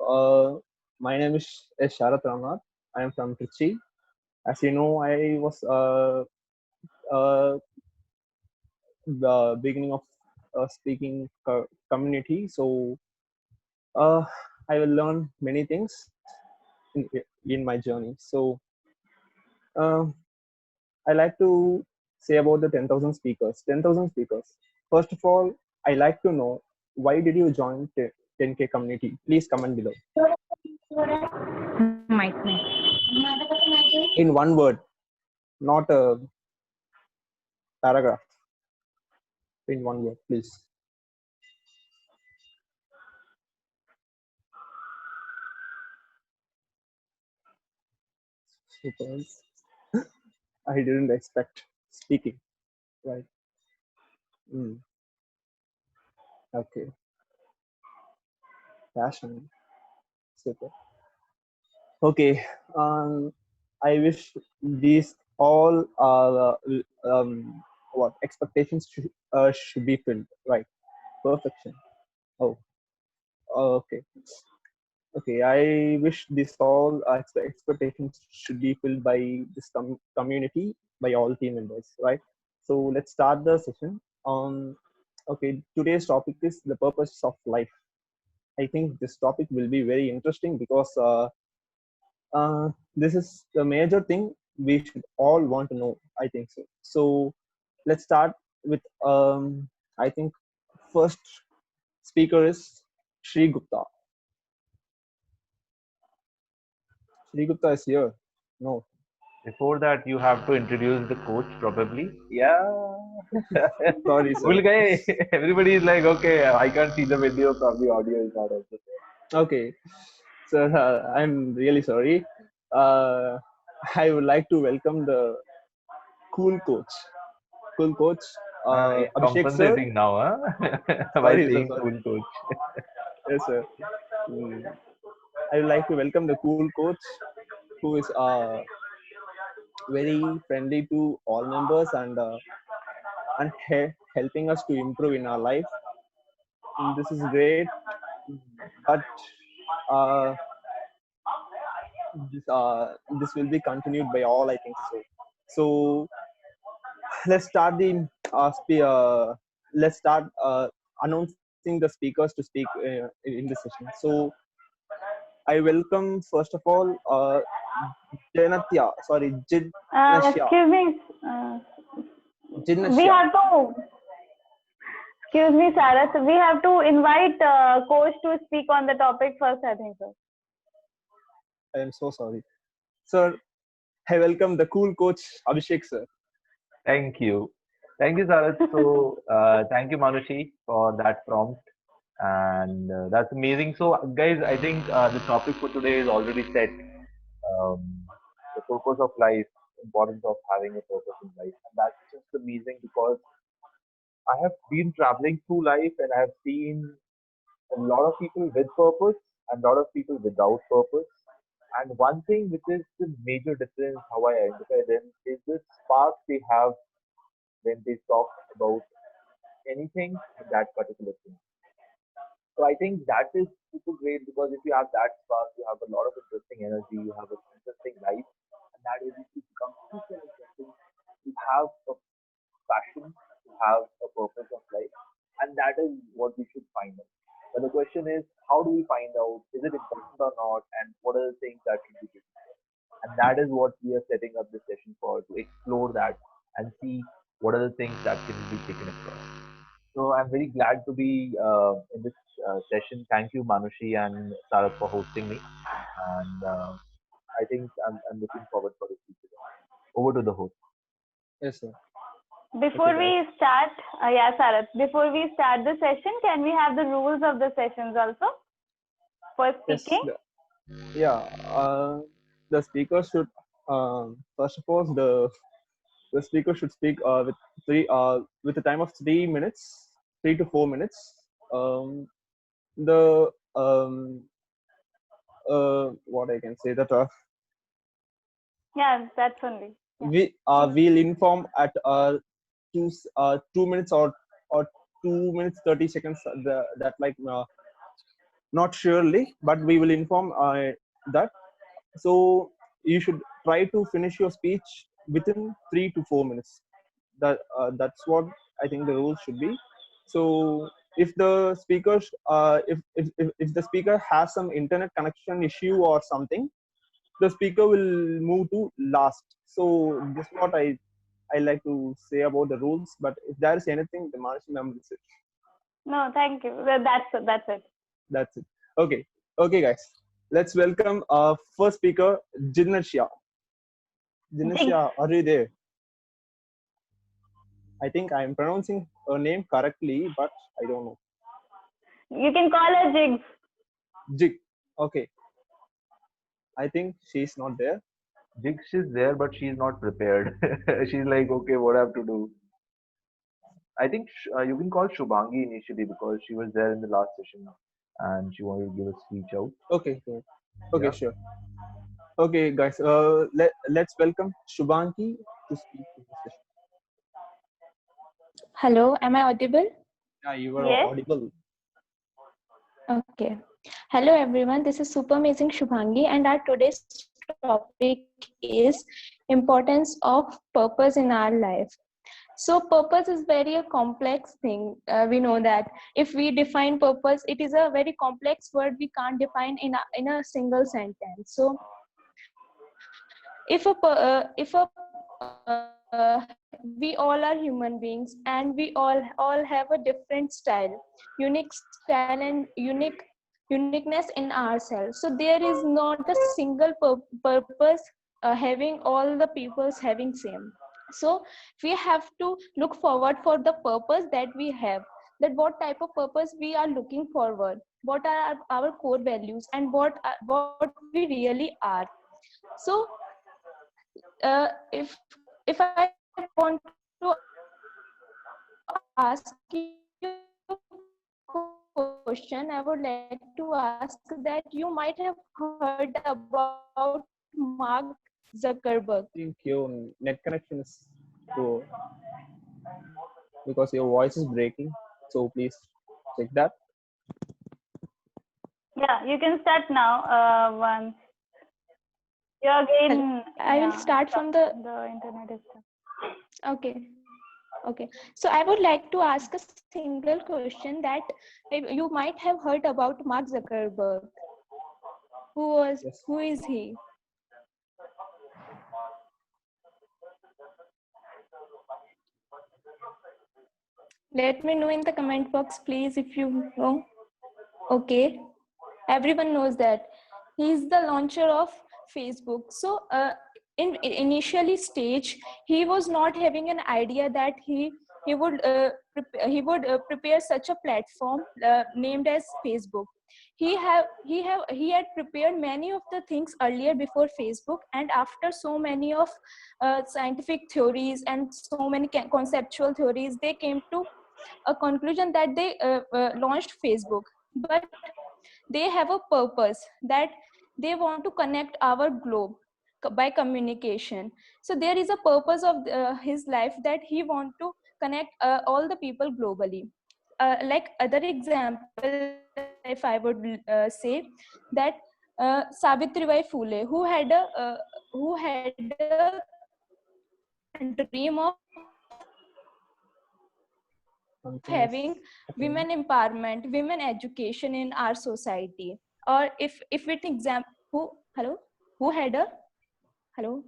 My name is Sharat Ramnath. I am from Trichy. As you know, I was uh, the beginning of speaking community. So uh, I will learn many things in, in my journey. So uh, I like to say about the 10,000 speakers. 10,000 speakers. First of all, I like to know why did you join 10K community? Please comment below. Mic में. In one word, not a paragraph. In one word, please. Suppose I didn't expect speaking, right? Mm, okay, passion, super. Okay, I wish these all what expectations should be filled, right? Perfection. Oh, okay. Okay, I wish this all expectations should be filled by this community, by all team members, right? So let's start the session. Okay, today's topic is the purpose of life. I think this topic will be very interesting because this is the major thing we should all want to know. I think so. So let's start with I think first speaker is Shri Gupta. Shri Gupta is here. No. Before that, you have to introduce the coach, probably. Yeah. Sorry, Bhul sir. gaye. Everybody is like, okay, I can't see the video, probably audio is not also there. Okay, sir, I'm really sorry. Uh, I would like to welcome the cool coach. Cool coach, You're Abhishek sir. compensating now, huh? By Sorry, sir, saying sorry. cool coach. Yes, sir. Mm, I would like to welcome the cool coach who is very friendly to all members and helping us to improve in our life. This is great, but uh, this will be continued by all. I think so. So let's start the let's start announcing the speakers to speak in this session. So I welcome first of all Janatya, sorry, Jidnasya. Excuse me. We Jidnasya. have to. Excuse me, Sarah. So we have to invite coach to speak on the topic first. I think so. I am so sorry, sir. I welcome the cool coach Abhishek sir. Thank you. Thank you, Sarat. So, thank you, Manushi, for that prompt. And that's amazing. So, guys, I think the topic for today is already set. The purpose of life, importance of having a purpose in life. And that's just amazing because I have been traveling through life and I have seen a lot of people with purpose and a lot of people without purpose. And one thing which is the major difference how I identify them is the spark they have when they talk about anything in that particular thing. So I think that is super great because if you have that spark, you have a lot of interesting energy, you have an interesting life, and that is it becomes super interesting to have a passion, to have a purpose of life, and that is what we should find out. But the question is, how do we find out? Is it important or not? And what are the things that should be taken care of? And that is what we are setting up this session for to explore that and see what are the things that can be taken across. So I'm very glad to be in this session. Thank you, Manushi and Sarat, for hosting me. And I think I'm looking forward for the future. Over to the host. Yes, sir. Before Okay, we guys. start, yeah, Sarah. Before we start the session, can we have the rules of the sessions also for Yes. speaking? Yeah. The speaker should first of all the speaker should speak with a time of 3 minutes, 3 to 4 minutes. Um, the what I can say that Yeah, that's only. Yeah. we'll inform at 2 minutes or 2 minutes 30 seconds that like not surely, but we will inform that. So you should try to finish your speech within 3 to 4 minutes. That's what I think the rules should be. So if the speakers, if the speaker has some internet connection issue or something, the speaker will move to last. So this is what I like to say about the rules. But if there is anything, the Manasi ma'am will say. No, thank you. That's it. That's it. Okay. Okay, guys. Let's welcome our first speaker, Jinashya. Jinashya, are you there? I think I am pronouncing her name correctly, but I don't know. You can call her Jigs. Jig. Okay. I think she's not there. Jix is there, but she's not prepared. She's like, okay, what I have to do? I think you can call Shubhangi initially because she was there in the last session and she wanted to give a speech out. Okay. Cool. Okay, Yeah. sure. Okay, guys. Let's welcome Shubhangi to speak in this session. Hello, am I audible? Yeah, you were Yes. audible. Okay. Hello everyone, this is Super Amazing Shubhangi and our today's topic is importance of purpose in our life. So purpose is very a complex thing. We know that if we define purpose, it is a very complex word we can't define in a single sentence. So we all are human beings and we all have a different style, unique style and uniqueness in ourselves. So there is not a single purpose having all the peoples having same. So we have to look forward for the purpose that we have, that what type of purpose we are looking forward, what are our core values and what we really are. So if I want to ask you a question, I would like to ask that you might have heard about Mark Zuckerberg. I think your net connection is poor because your voice is breaking. So please check that. Yeah, you can start now. Once you again. I will start from the internet is stuck. okay. So I would like to ask a single question that you might have heard about Mark Zuckerberg. Yes. Who is he? Let me know in the comment box, please, if you know. Okay, everyone knows that he's the launcher of Facebook. So in initially stage, he was not having an idea that he would prepare such a platform named as Facebook. He had prepared many of the things earlier before Facebook, and after so many of scientific theories and so many conceptual theories, they came to a conclusion that they launched Facebook. But they have a purpose that they want to connect our globe by communication. So there is a purpose of his life that he want to connect all the people globally. Like other example, if I would say that Savitribai Phule, who had a dream of Something is having happening. women empowerment, women education in our society. Or if it example, who had a hello.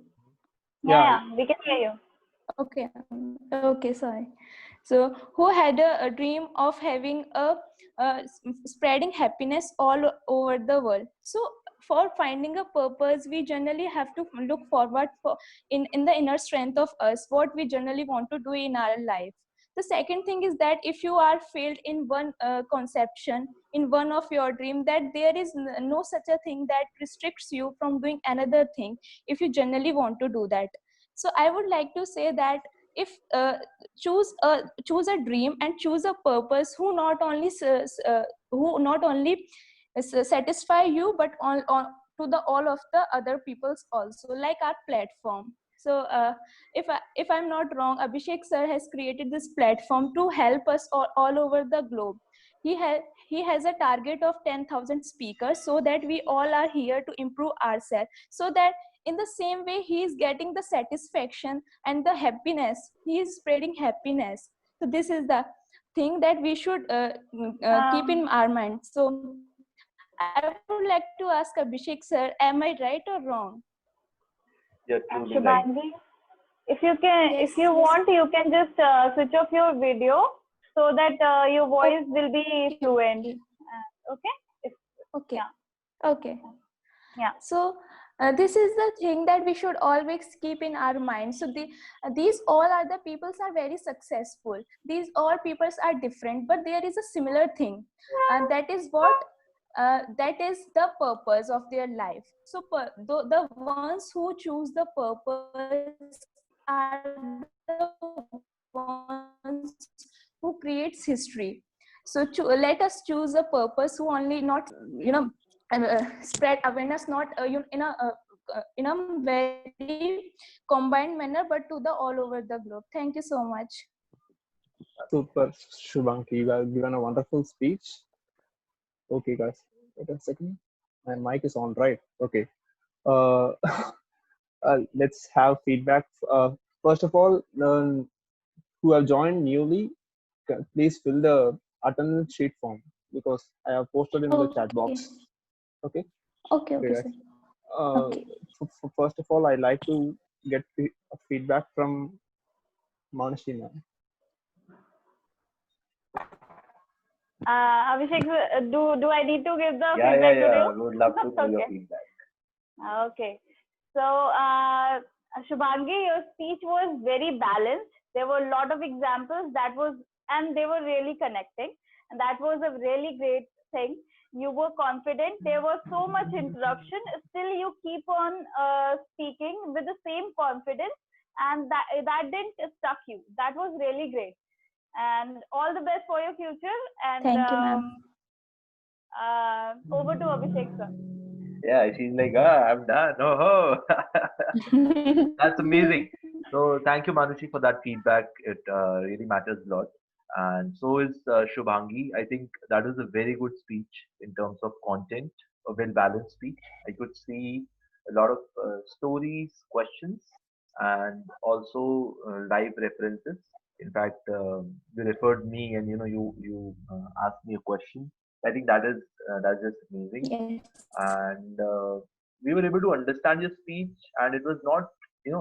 Yeah, we can hear you. Okay, sorry. So who had a dream of having spreading happiness all over the world. So for finding a purpose, we generally have to look forward for in the inner strength of us, what we generally want to do in our life. The second thing is that if you are failed in one conception, in one of your dream, that there is no such a thing that restricts you from doing another thing if you generally want to do that. So I would like to say that if choose a dream and choose a purpose who not only satisfy you, but on to the all of the other peoples also, like our platform. So if I'm not wrong, Abhishek sir has created this platform to help us all over the globe. he has a target of 10,000 speakers, so that we all are here to improve ourselves, so that in the same way he is getting the satisfaction and the happiness, he is spreading happiness. So this is the thing that we should keep in our mind. So I would like to ask Abhishek sir, am I right or wrong? You're truly right. Shubhangi, if you can, Yes, if you yes. want, you can just switch off your video so that your voice will be fluent. Okay? Okay. Yeah. Okay. Yeah. So this is the thing that we should always keep in our mind. So these all are the peoples are very successful. These all peoples are different, but there is a similar thing. That is what that is the purpose of their life. So the ones who choose the purpose are the ones who creates history. So let us choose a purpose who only not spread awareness, not in a very combined manner, but to the all over the globe. Thank you so much. Super, Shubhangi. You have given a wonderful speech. Okay, guys. Wait a second. My mic is on, right? Okay. Uh, let's have feedback. First of all, who have joined newly, please fill the attendance sheet form because I have posted in the chat Okay. box. Okay. Okay, Okay, sir. guys. Uh, Okay. First of all, I like to get feedback from Manasi ma'am. Abhishek, do I need to give the Yeah, feedback to yeah. you? We would love to know your Okay. feedback. Okay. So, Shubhangi, your speech was very balanced. There were a lot of examples and they were really connecting. And that was a really great thing. You were confident. There was so much interruption. Still, you keep on speaking with the same confidence. And that didn't stuck you. That was really great. And all the best for your future. And Thank you, ma'am. over to Abhishek, sir. Yeah, she's like, I'm done. Oh, that's amazing. So thank you, Manushi, for that feedback. It really matters a lot. And so is Shubhangi. I think that was a very good speech in terms of content, a well-balanced speech. I could see a lot of stories, questions, and also live references. In fact, you referred me, and you asked me a question. I think that's just amazing, Yes. and we were able to understand your speech, and it was not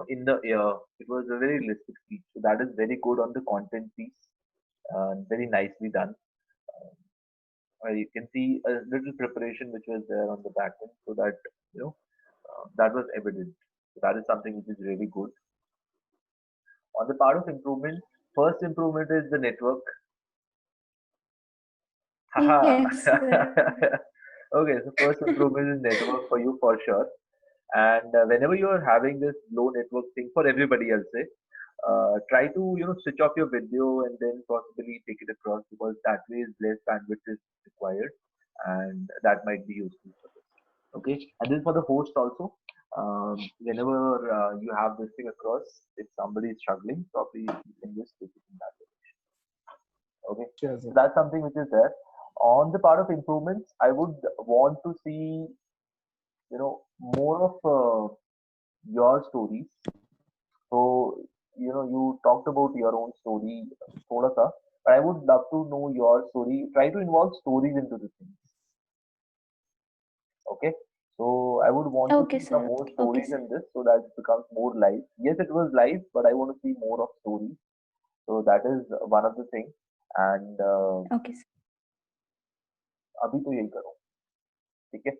in the air. It was a very realistic speech, so that is very good on the content piece, and very nicely done. You can see a little preparation which was there on the back end, so that that was evident. So that is something which is really good. On the part of improvement, first improvement is the network. Haha. Yes, sir. Okay, so first improvement is network for you for sure. And whenever you are having this low network thing for everybody else, try to switch off your video and then possibly take it across, because that way is less bandwidth is required, and that might be useful for this. Okay, and then for the host also, whenever you have this thing across, if somebody is struggling, probably you can just take it in that direction. Okay, Sure, so sir. that's something which is there. On the part of improvements, I would want to see more of your stories. So, you talked about your own story, thoda sa, but I would love to know your story. Try to involve stories into the things. Okay. So I would want to Okay, see some sir. more Okay, stories sir. in this, so that it becomes more live. Yes, it was live, but I want to see more of stories. So that is one of the things. And Okay, sir. अभी तो यही करो. ठीक है.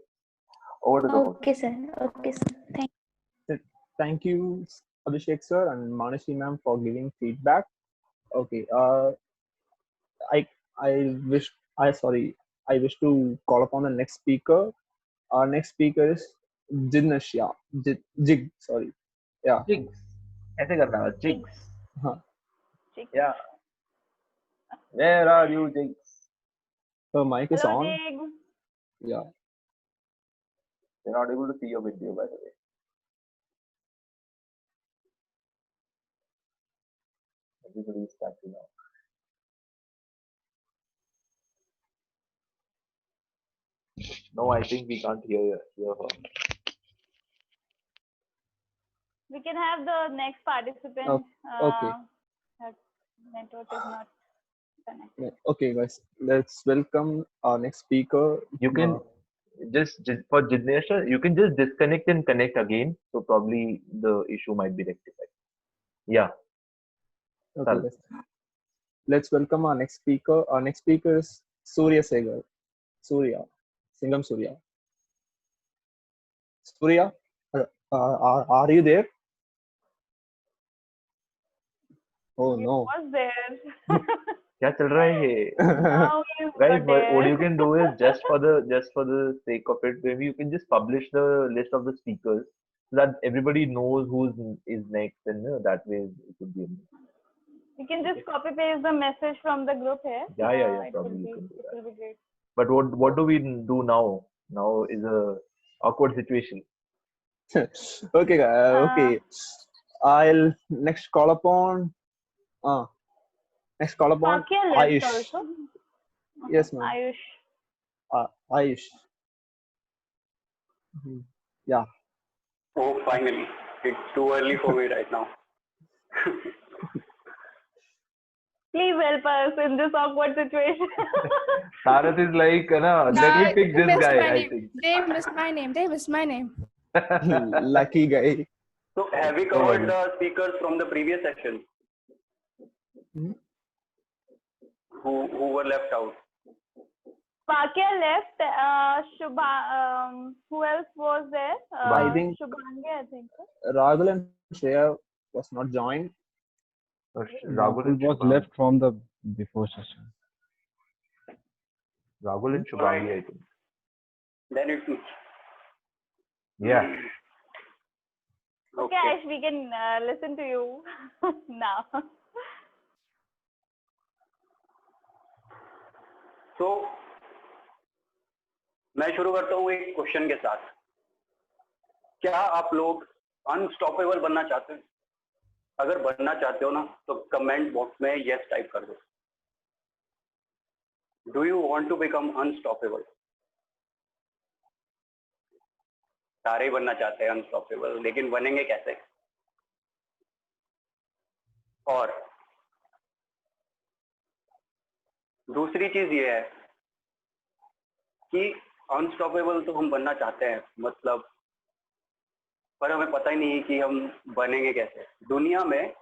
Over to the host. Okay, sir. Okay, sir. Thank Thank you, Abhishek sir and Manasi ma'am, for giving feedback. Okay. I I wish I sorry. I wish to call upon the next speaker. Our next speaker is Jignashya. Jig. Sorry. Yeah. Jigs. ऐसे करना है. Jigs. Huh. Yeah. Where are you, Jigs? Her mic is Hello, on. Jig. Yeah. We're not able to see your video, by the way. Everybody is starting now. No, I think we can't hear her. We can have the next participant. Okay. Her network is not connected. Okay, guys, let's welcome our next speaker. You can just for Jidnesha, you can just disconnect and connect again. So probably the issue might be rectified. Yeah. Okay, Done. guys. Let's welcome our next speaker. Our next speaker is Surya Segar. Surya, Singham Surya. Surya, are you there? Oh no. Was there? क्या चल रहा है ये? Now he's Guys, not what there. you can do is just for the sake of it, maybe you can just publish the list of the speakers so that everybody knows who is next, and that way it would be. You can just copy paste the message from the group here. Yeah. It Probably will you be, can do it that. will be great. But what do we do now? Now is a awkward situation. Okay, okay. I'll next call upon Sakya left Ayush. also. Yes, ma'am. Ayush. Ayush. Yeah. Oh, finally. It's too early for me right now. Please help us in this awkward situation. Tarath is like, let me pick this guy, I think. They missed my name. Lucky guy. So, have we covered the speakers from the previous session? Who were left out? Sakya left. Shubha. Who else was there? I think Shubhangi, I think. Rahul and Shreya was not joined. Rahul was left from the before session. Rahul and Shubhangi, I think. Then it's me. Yeah. Okay, Ash, we can listen to you now. So, मैं शुरू करता हूँ एक question के साथ. क्या आप लोग अनस्टॉपेबल बनना चाहते हैं? अगर बनना चाहते हो ना, तो कमेंट बॉक्स में यस टाइप कर दो. Do you want to become unstoppable? सारे ही बनना चाहते हैं अनस्टॉपेबल, लेकिन बनेंगे कैसे? और दूसरी चीज ये है कि अनस्टॉपेबल तो हम बनना चाहते हैं, मतलब, पर हमें पता ही नहीं है कि हम बनेंगे कैसे. दुनिया में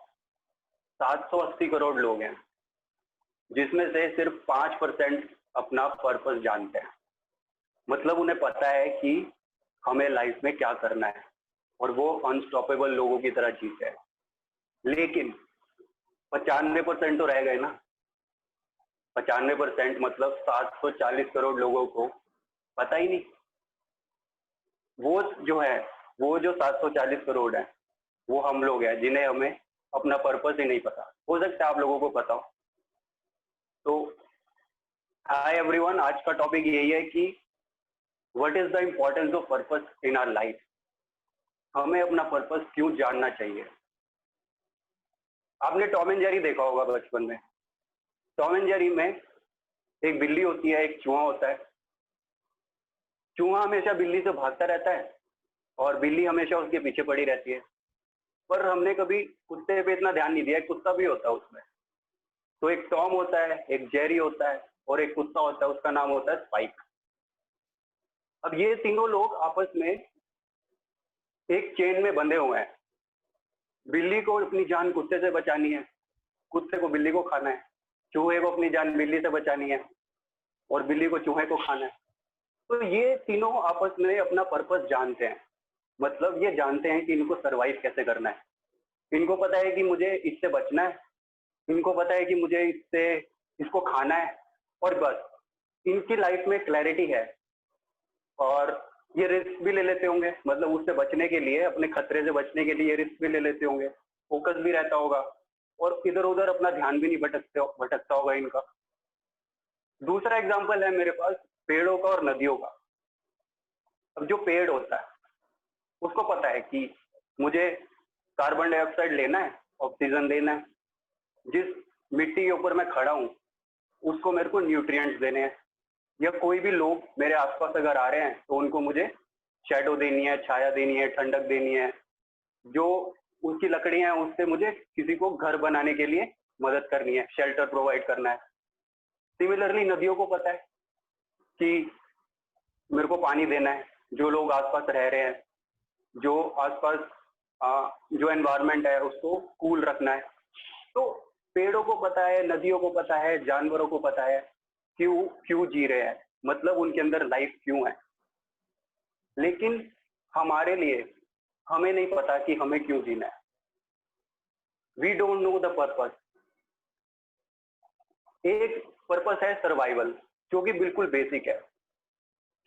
780 करोड़ लोग हैं, जिसमें से सिर्फ 5% अपना पर्पस जानते हैं. मतलब उन्हें पता है कि हमें लाइफ में क्या करना है, और वो अनस्टॉपेबल लोगों की तरह जीते हैं. लेकिन 95% तो रह गए ना. 95% मतलब 740 करोड़ लोगों को पता ही नहीं. वो जो 740 करोड़ है, वो हम लोग हैं जिन्हें हमें अपना पर्पस ही नहीं पता. हो सकता है आप लोगों को पता हो. तो हाय एवरीवन, आज का टॉपिक यही है कि what is the importance of purpose in our life. हमें अपना पर्पस क्यों जानना चाहिए. आपने टॉम एंड जेरी देखा होगा बचपन में. टॉम एंड जेरी में एक बिल्ली होती है, एक चूहा होता है. चूहा हमेशा बिल्ली से भागता रहता है और बिल्ली हमेशा उसके पीछे पड़ी रहती है. पर हमने कभी कुत्ते पे इतना ध्यान नहीं दिया. कुत्ता भी होता है उसमें. तो एक टॉम होता है, एक जेरी होता है, और एक कुत्ता होता है, उसका नाम होता है स्पाइक. अब ये तीनों लोग आपस में एक चेन में बंधे हुए हैं. बिल्ली को अपनी जान कुत्ते से बचानी है, कुत्ते को बिल्ली को खाना है, चूहे को अपनी जान बिल्ली से बचानी है, और बिल्ली को चूहे को खाना है. तो ये तीनों आपस में अपना पर्पस जानते हैं. मतलब ये जानते हैं कि इनको सरवाइव कैसे करना है. इनको पता है कि मुझे इससे बचना है, इनको पता है कि मुझे इसको खाना है, और बस इनकी लाइफ में क्लैरिटी है. और ये रिस्क भी ले लेते होंगे, मतलब उससे बचने के लिए, अपने खतरे से बचने के लिए रिस्क भी ले लेते होंगे. फोकस भी रहता होगा, और इधर उधर अपना ध्यान भी नहीं भटकता होगा इनका. दूसरा एग्जांपल है मेरे पास पेड़ों का और नदियों का. अब जो पेड़ होता है उसको पता है कि मुझे कार्बन डाइऑक्साइड लेना है, ऑक्सीजन देना है. जिस मिट्टी के ऊपर मैं खड़ा हूँ उसको मेरे को न्यूट्रिएंट्स देने हैं. या कोई भी लोग मेरे आसपास अगर आ रहे हैं तो उनको मुझे शैडो देनी है, छाया देनी है, ठंडक देनी है, जो उसकी लकड़ियां हैं उससे मुझे किसी को घर बनाने के लिए मदद करनी है, शेल्टर प्रोवाइड करना है। सिमिलरली नदियों को पता है कि मेरे को पानी देना है, जो लोग आसपास रह रहे हैं, जो आसपास जो एनवायरनमेंट है उसको कूल रखना है। तो पेड़ों को पता है, नदियों को पता है, जानवरों को पता है क्यों क्यों जी रहे हैं, मतलब उनके अंदर लाइफ क्यों है। लेकिन हमारे लिए हमें नहीं पता कि हमें क्यों जीना है। We don't know the purpose. एक पर्पस है सर्वाइवल, जो कि बिल्कुल बेसिक है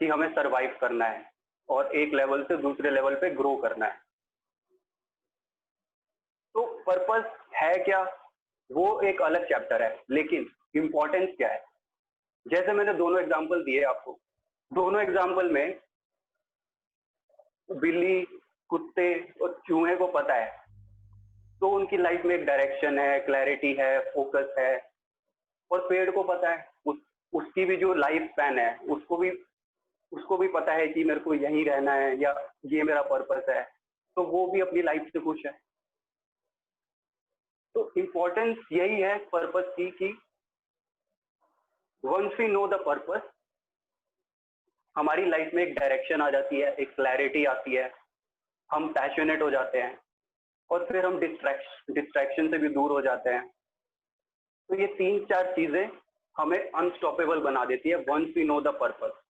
कि हमें सरवाइव करना है और एक लेवल से दूसरे लेवल पे ग्रो करना है। तो पर्पस है क्या, वो एक अलग चैप्टर है, लेकिन इंपॉर्टेंस क्या है। जैसे मैंने दोनों एग्जांपल दिए आपको, दोनों एग्जांपल में बिल्ली, कुत्ते और चूहे को पता है, तो उनकी लाइफ में एक डायरेक्शन है, क्लैरिटी है, फोकस है। और पेड़ को पता है, उसकी भी जो लाइफ स्पैन है उसको भी पता है कि मेरे को यहीं रहना है या ये मेरा पर्पस है, तो वो भी अपनी लाइफ से खुश है। तो इम्पोर्टेंस यही है पर्पस की कि once we know the purpose, हमारी लाइफ में एक डायरेक्शन आ जाती है, एक क्लैरिटी आती है, हम पैशनेट हो जाते हैं और फिर हम डिस्ट्रैक्शन से भी दूर हो जाते हैं। तो ये 3-4 चीजें हमें अनस्टॉपेबल बना देती है once we know the purpose.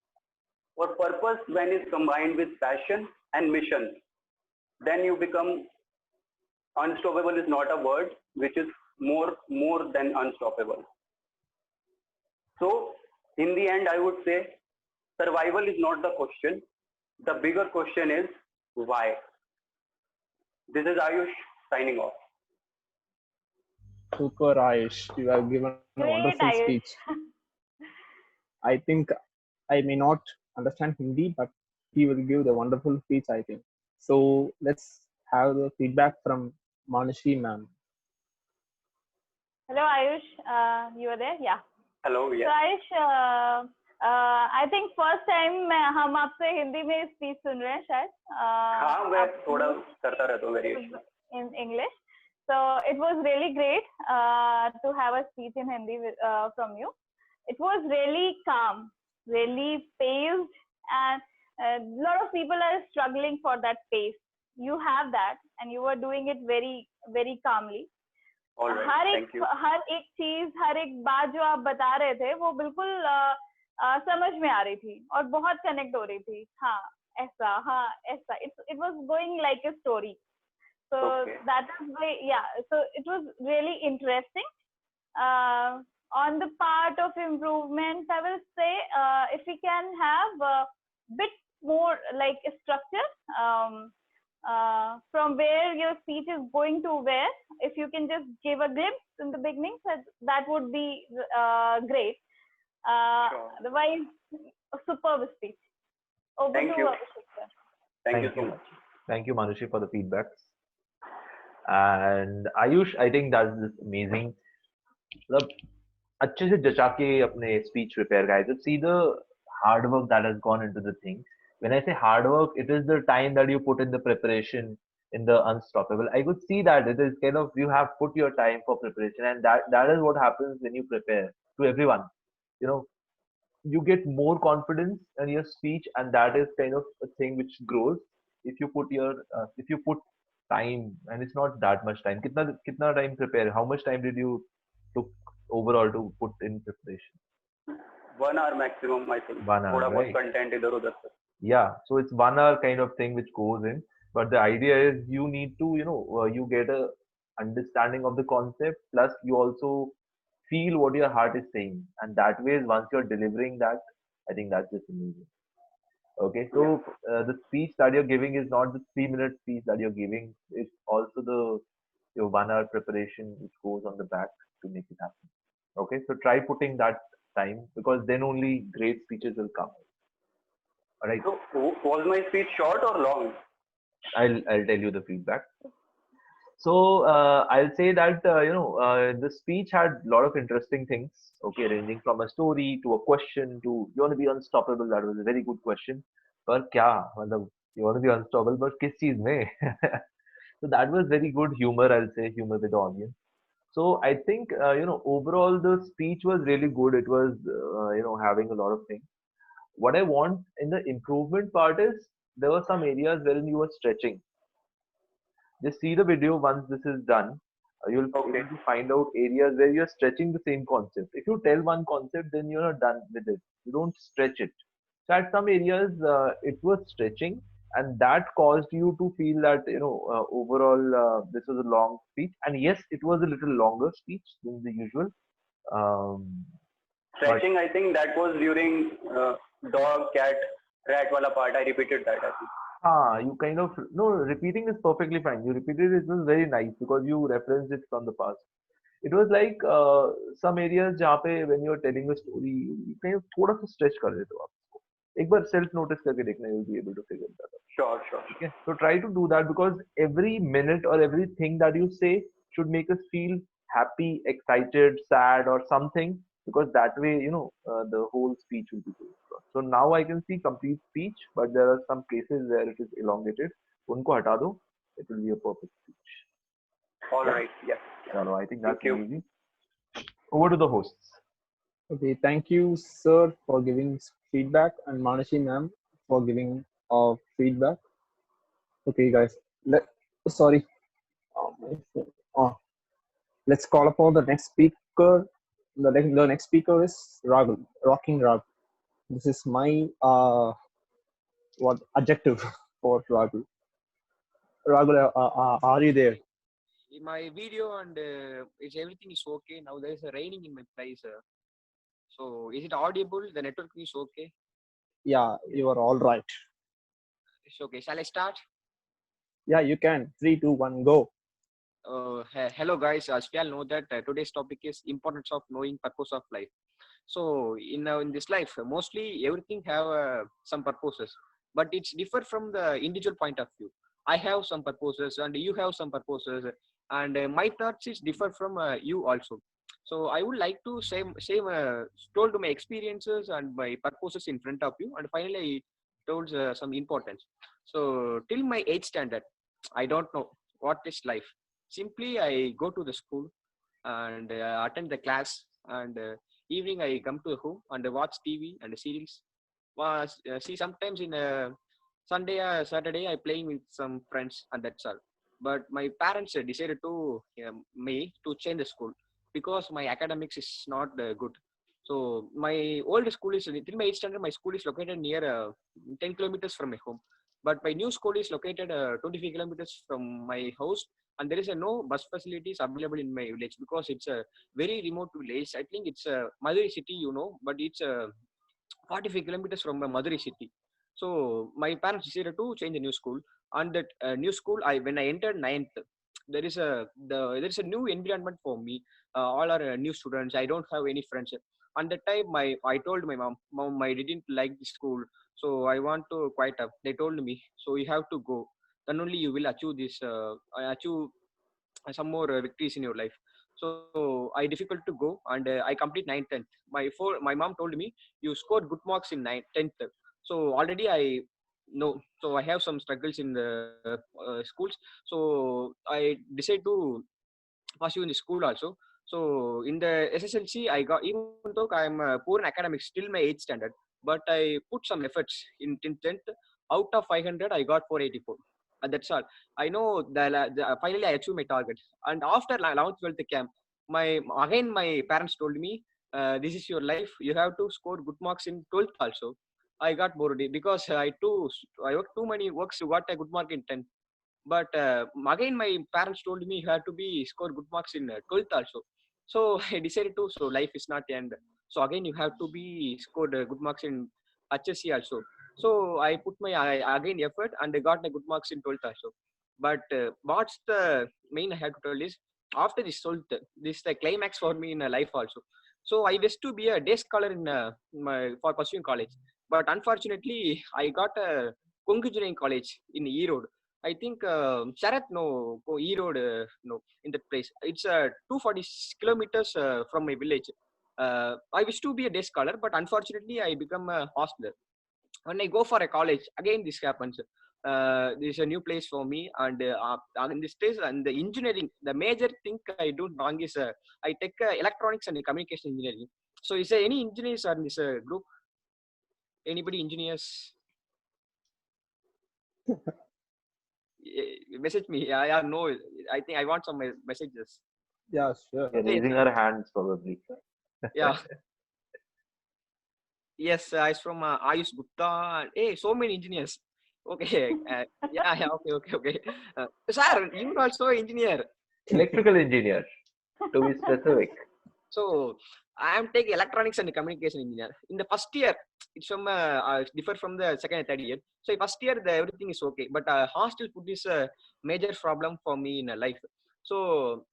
और purpose when is combined with passion and mission, then you become unstoppable is not a word which is more than unstoppable. So in the end I would say survival is not the question, the bigger question is why. This is Ayush signing off. Super, Ayush. You have given a Great, wonderful Ayush. speech. I think I may not understand Hindi, but he will give the wonderful speech, I think. So let's have the feedback from Manushi ma'am. Hello, Ayush. You are there? Yeah. Hello, So yes. Ayush, I think first time हम आपसे हिंदी में speech सुन रहे हैं शायद. हाँ, मैं थोड़ा करता रहता हूँ variation. In English. So it was really great to have a speech in Hindi from you. It was really calm, really paced, and a lot of people are struggling for that pace. You have that, and you were doing it very, very calmly. All right, thank you. हर एक चीज, हर एक बात जो आप बता रहे थे वो बिल्कुल समझ में आ रही थी और बहुत कनेक्ट हो रही थी. हाँ ऐसा. It was going like a story. So Okay. that is why, yeah. So it was really interesting. On the part of improvement, I will say if we can have a bit more like a structure from where your speech is going to where, if you can just give a glimpse in the beginning, that would be great. Sure. Otherwise, a superb speech. Over Thank to you. Abhishek, sir. Thank you so much. Thank you, Manushi, for the feedback. And Ayush, I think that's just amazing. मतलब अच्छे से जचा के अपने speech prepare guys. See the hard work that has gone into the thing. When I say hard work, it is the time that you put in the preparation, in the unstoppable. I could see that it is kind of you have put your time for preparation, and that is what happens when you prepare to everyone. You know, you get more confidence in your speech, and that is kind of a thing which grows if you put your if you put time, and it's not that much time. Kitna time prepare? How much time did you took overall to put in preparation? 1 hour maximum, I think. 1 hour, थोड़ा बहुत right? Content इधर उधर से. Yeah, so it's 1 hour kind of thing which goes in, but the idea is you need to, you get a understanding of the concept, plus you also feel what your heart is saying, and that way, once you're delivering that, I think that's just amazing. Okay, so the speech that you're giving is not the 3-minute speech that you're giving; it's also your 1 hour preparation which goes on the back to make it happen. Okay, so try putting that time, because then only great speeches will come. All right. So was my speech short or long? I'll tell you the feedback. So I'll say that the speech had a lot of interesting things. Okay, ranging from a story to a question to you want to be unstoppable. That was a very good question. पर क्या मतलब you want to be unstoppable, but किस चीज में? So that was very good humor. I'll say humor with the audience. So I think overall the speech was really good. It was having a lot of things. What I want in the improvement part is there were some areas wherein you were stretching. Just see the video once this is done. You'll be Okay. able to find out areas where you're stretching the same concept. If you tell one concept, then you're not done with it. You don't stretch it. So at some areas, it was stretching, and that caused you to feel that overall this was a long speech. And yes, it was a little longer speech than the usual. Um, but Stretching, I think that was during dog, cat, rat wala part. I repeated that, I think. you kind of no repeating is perfectly fine. You repeated it was very nice because you referenced it from the past. It was like some areas जहाँ पे when you are telling a story, you kind of थोड़ा सा stretch कर देते हो आप. एक बार self notice करके देखना, you'll be able to figure that out. Sure, sure. Okay, so try to do that because every minute or everything that you say should make us feel happy, excited, sad, or something. Because that way, the whole speech will be good. So now I can see complete speech, but there are some cases where it is elongated. उनको हटा दो, it will be a perfect speech. All Yeah. right. Yeah. Chalo, I think Thank that's you. easy. Over to the hosts. Okay, thank you, sir, for giving feedback, and Manashi ma'am for giving feedback. Okay, guys. Sorry. My phone. Let's call upon the next speaker. The next speaker is Ragul, Rocking Ragul. This is my what adjective for Ragul. Ragul, are you there? My video and it's everything is okay. Now there is a raining in my place. So is it audible? The network is okay. Yeah, you are all right. It's okay. Shall I start? Yeah, you can. 3, 2, 1, go. Hello guys. As we all know that today's topic is importance of knowing purpose of life. So in this life, mostly everything have some purposes, but it's differ from the individual point of view. I have some purposes and you have some purposes, and my thoughts is differ from you also. So I would like to same told my experiences and my purposes in front of you, and finally I told some importance. So till my 8th standard, I don't know what is life. Simply I go to the school and attend the class, and evening I come to home and watch TV and series. See sometimes in Sunday or Saturday I playing with some friends, and that's all. But my parents decided to me to change the school because my academics is not good. So my old school is till my 8th standard. My school is located near 10 kilometers from my home, but my new school is located 25 kilometers from my house, and there is no bus facilities available in my village because it's a very remote village. I think it's a Madurai city, but it's 45 kilometers from Madurai city. So my parents decided to change the new school. And that new school, when I entered ninth, there is a new environment for me. All are new students. I don't have any friends. And that time, I told my mom, I didn't like the school, so I want to quit up. They told me, so you have to go. Then only you will achieve this, achieve some more victories in your life. So I difficult to go, and I complete 9th, 10th. My mom told me you scored good marks in 9th, 10th. So already I know. So I have some struggles in the schools. So I decide to pursue in the school also. So in the SSLC, I got, even though I'm poor in academics, still my 8th standard, but I put some efforts in 10th. Out of 500, I got 484. And that's all. I know that finally I achieved my target. And after 11th, 12th camp, my parents told me, this is your life. You have to score good marks in 12th also. I got bored because I worked too many works to got a good mark in 10th. But again my parents told me you have to be score good marks in 12th also. So I decided to, so life is not the end. So again you have to be scored good marks in HSC also. So I put my again effort and I got a good marks in 12th also. But what's the main I have to tell is, after this 12th, this is the climax for me in life also. So I wish to be a day scholar in for pursuing college, but unfortunately I got a Kongu Engineering College in Erode. I think Sharath, no, E-Road, no, in that place. It's 240 kilometers from my village. I wish to be a day scholar, but unfortunately, I become a hostler. When I go for a college, again this happens. This is a new place for me, and in this place, and the engineering, the major thing I do wrong is I take electronics and communication engineering. So, is there any engineers in this group? Anybody engineers? Message me. I no. I think I want some messages. Yeah, sure. They're raising our hands probably. Yeah. Yes, it's from Ayush Gupta. Hey, so many engineers. Okay. Yeah. Okay. Sir, you are also engineer. Electrical engineer, to be specific. So I am taking electronics and communication engineer. In the first year, it's from differ from the second and third year. So first year, everything is okay, but hostel food is a major problem for me in life. So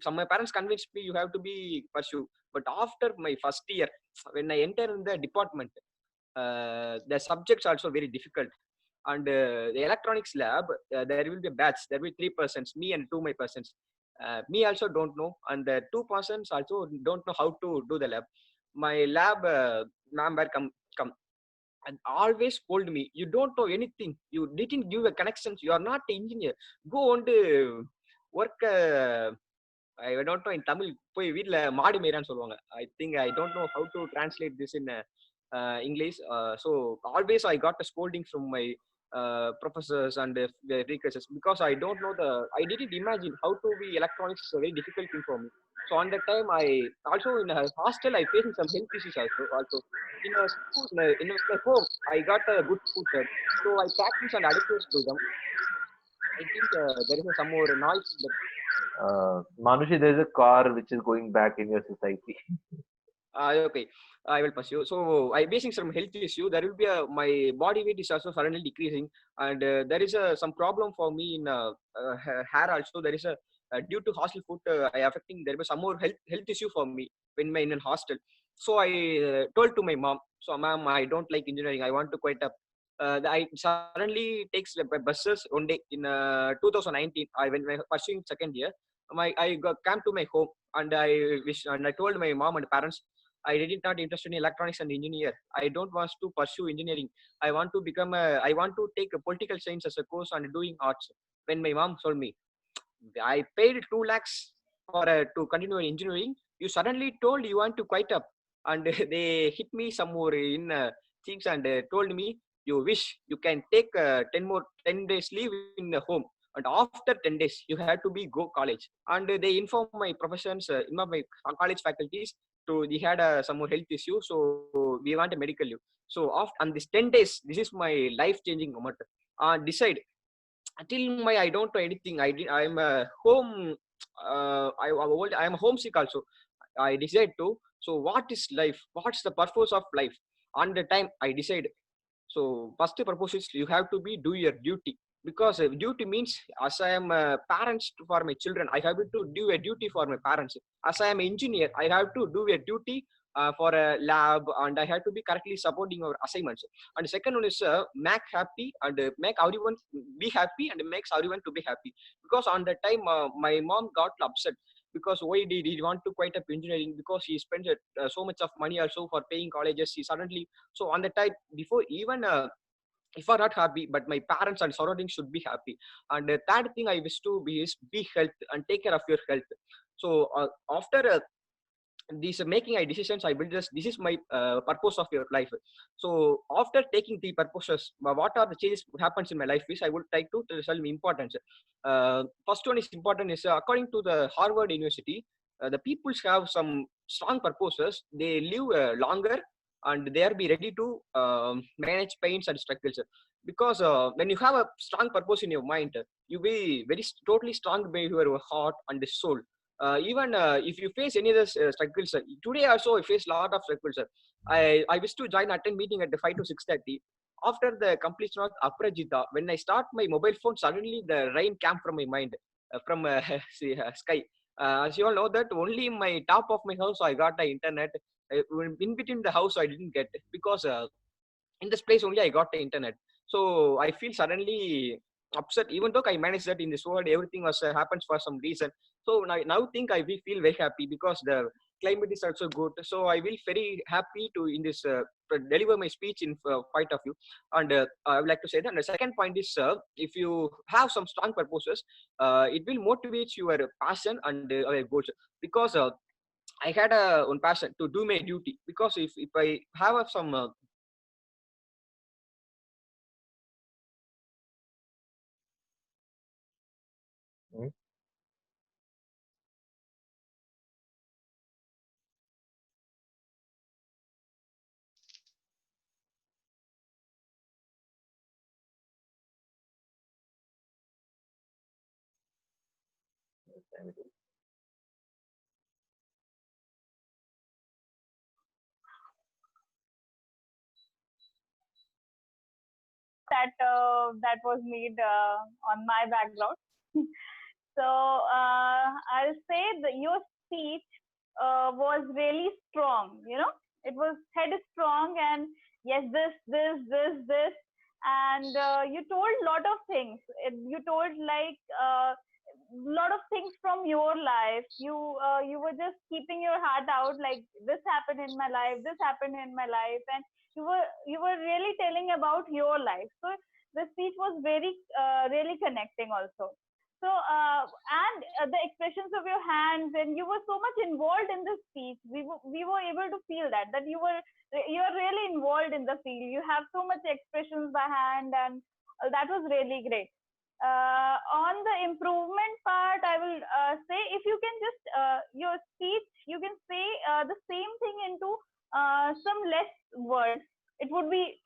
some my parents convinced me you have to be pursue. But after my first year, when I enter in the department, the subjects are also very difficult. And the electronics lab, there will be a batch. There will be 3 persons, me and 2 my persons. Me also don't know, and the 2 persons also don't know how to do the lab. My lab ma'am were come and always told me, you don't know anything. You didn't give a connections. You are not an engineer. Go on to work. I don't know in Tamil. போய் வீட்ல மாடு மேய்றான்னு சொல்லுவாங்க. I think I don't know how to translate this in English. So always I got a scolding from my professors and the researchers because I don't know I didn't imagine how to be electronics is a very difficult thing for me. So on that time, I also in a hostel I facing some health issues also. In a school, in my home, I got a good food there. So I practice and adequate to them. I think there is some more noise in the Manushi, there's a car which is going back in your society. Okay, I will pursue. So I facing some health issue. There will be my body weight is also suddenly decreasing, and there is some problem for me in hair also. There is a due to hostel food, I affecting. There was some more health issue for me when in a hostel. So I told to my mom. So mom, I don't like engineering. I want to quit up. I suddenly takes the buses one day in 2019. I when pursuing second year. Came to my home and I told my mom and parents I did not interested in electronics and engineer. I don't want to pursue engineering. I want to become I want to take a political science as a course and doing arts. When my mom told me, I paid 2 lakhs for to continue engineering. You suddenly told you want to quit up, and they hit me some more in things and told me you wish you can take 10 days leave in the home. And after 10 days, you have to be go college. And they inform my professions, my college faculties, to they had some more health issue, so we want a medical leave. So after and this 10 days, this is my life changing moment. Decide until my I don't know anything. I'm home. I'm homesick also. I decide to. So what is life? What's the purpose of life? On the time I decide. So first purpose is you have to be do your duty, because duty means as I am parents for my children, I have to do a duty for my parents. As I am engineer, I have to do a duty for a lab, and I have to be correctly supporting our assignments. And the second one is make happy and make everyone be happy and makes everyone to be happy. Because on that time my mom got upset because why did he want to quit up engineering, because he spent so much of money also for paying colleges. He suddenly, so on the time before even if I'm not happy, but my parents and surroundings should be happy. And the third thing I wish to be is be health and take care of your health. So after these making decisions, I will just, this is my purpose of your life. So after taking the purposes, what are the changes happens in my life is I would like to tell me importance. First one is important is according to the Harvard University, the peoples have some strong purposes. They live longer and they are be ready to manage pains and struggles. Because when you have a strong purpose in your mind, you be very totally strong by your heart and the soul. Even if you face any other struggles, today also I face a lot of struggles. I wish to join attend meeting at the 5 to 6:30. After the completion of Aprajita, when I start my mobile phone, suddenly the rain came from my mind, from sky. As you all know that only in my top of my house I got the internet. In between the house I didn't get, because in this place only I got the internet. So I feel suddenly upset, even though I managed that in this world, everything was happens for some reason. So now think I will feel very happy because the climate is also good. So I will very happy to in this deliver my speech in point of view. And I would like to say that. And the second point is, if you have some strong purposes, it will motivate your passion and goals. Because I had one passion to do my duty. Because if I have some Hmm? that was made on my background. So I'll say that your speech was really strong. It was headstrong, and yes, this, and you told a lot of things. You told like lot of things from your life. You were just keeping your heart out, like this happened in my life, this happened in my life, and you were really telling about your life. So the speech was very really connecting also. So and the expressions of your hands, and you were so much involved in the speech. We were able to feel that you're really involved in the field. You have so much expressions by hand, and that was really great. On the improvement part, I will say, if you can just your speech, you can say the same thing into some less words. It would be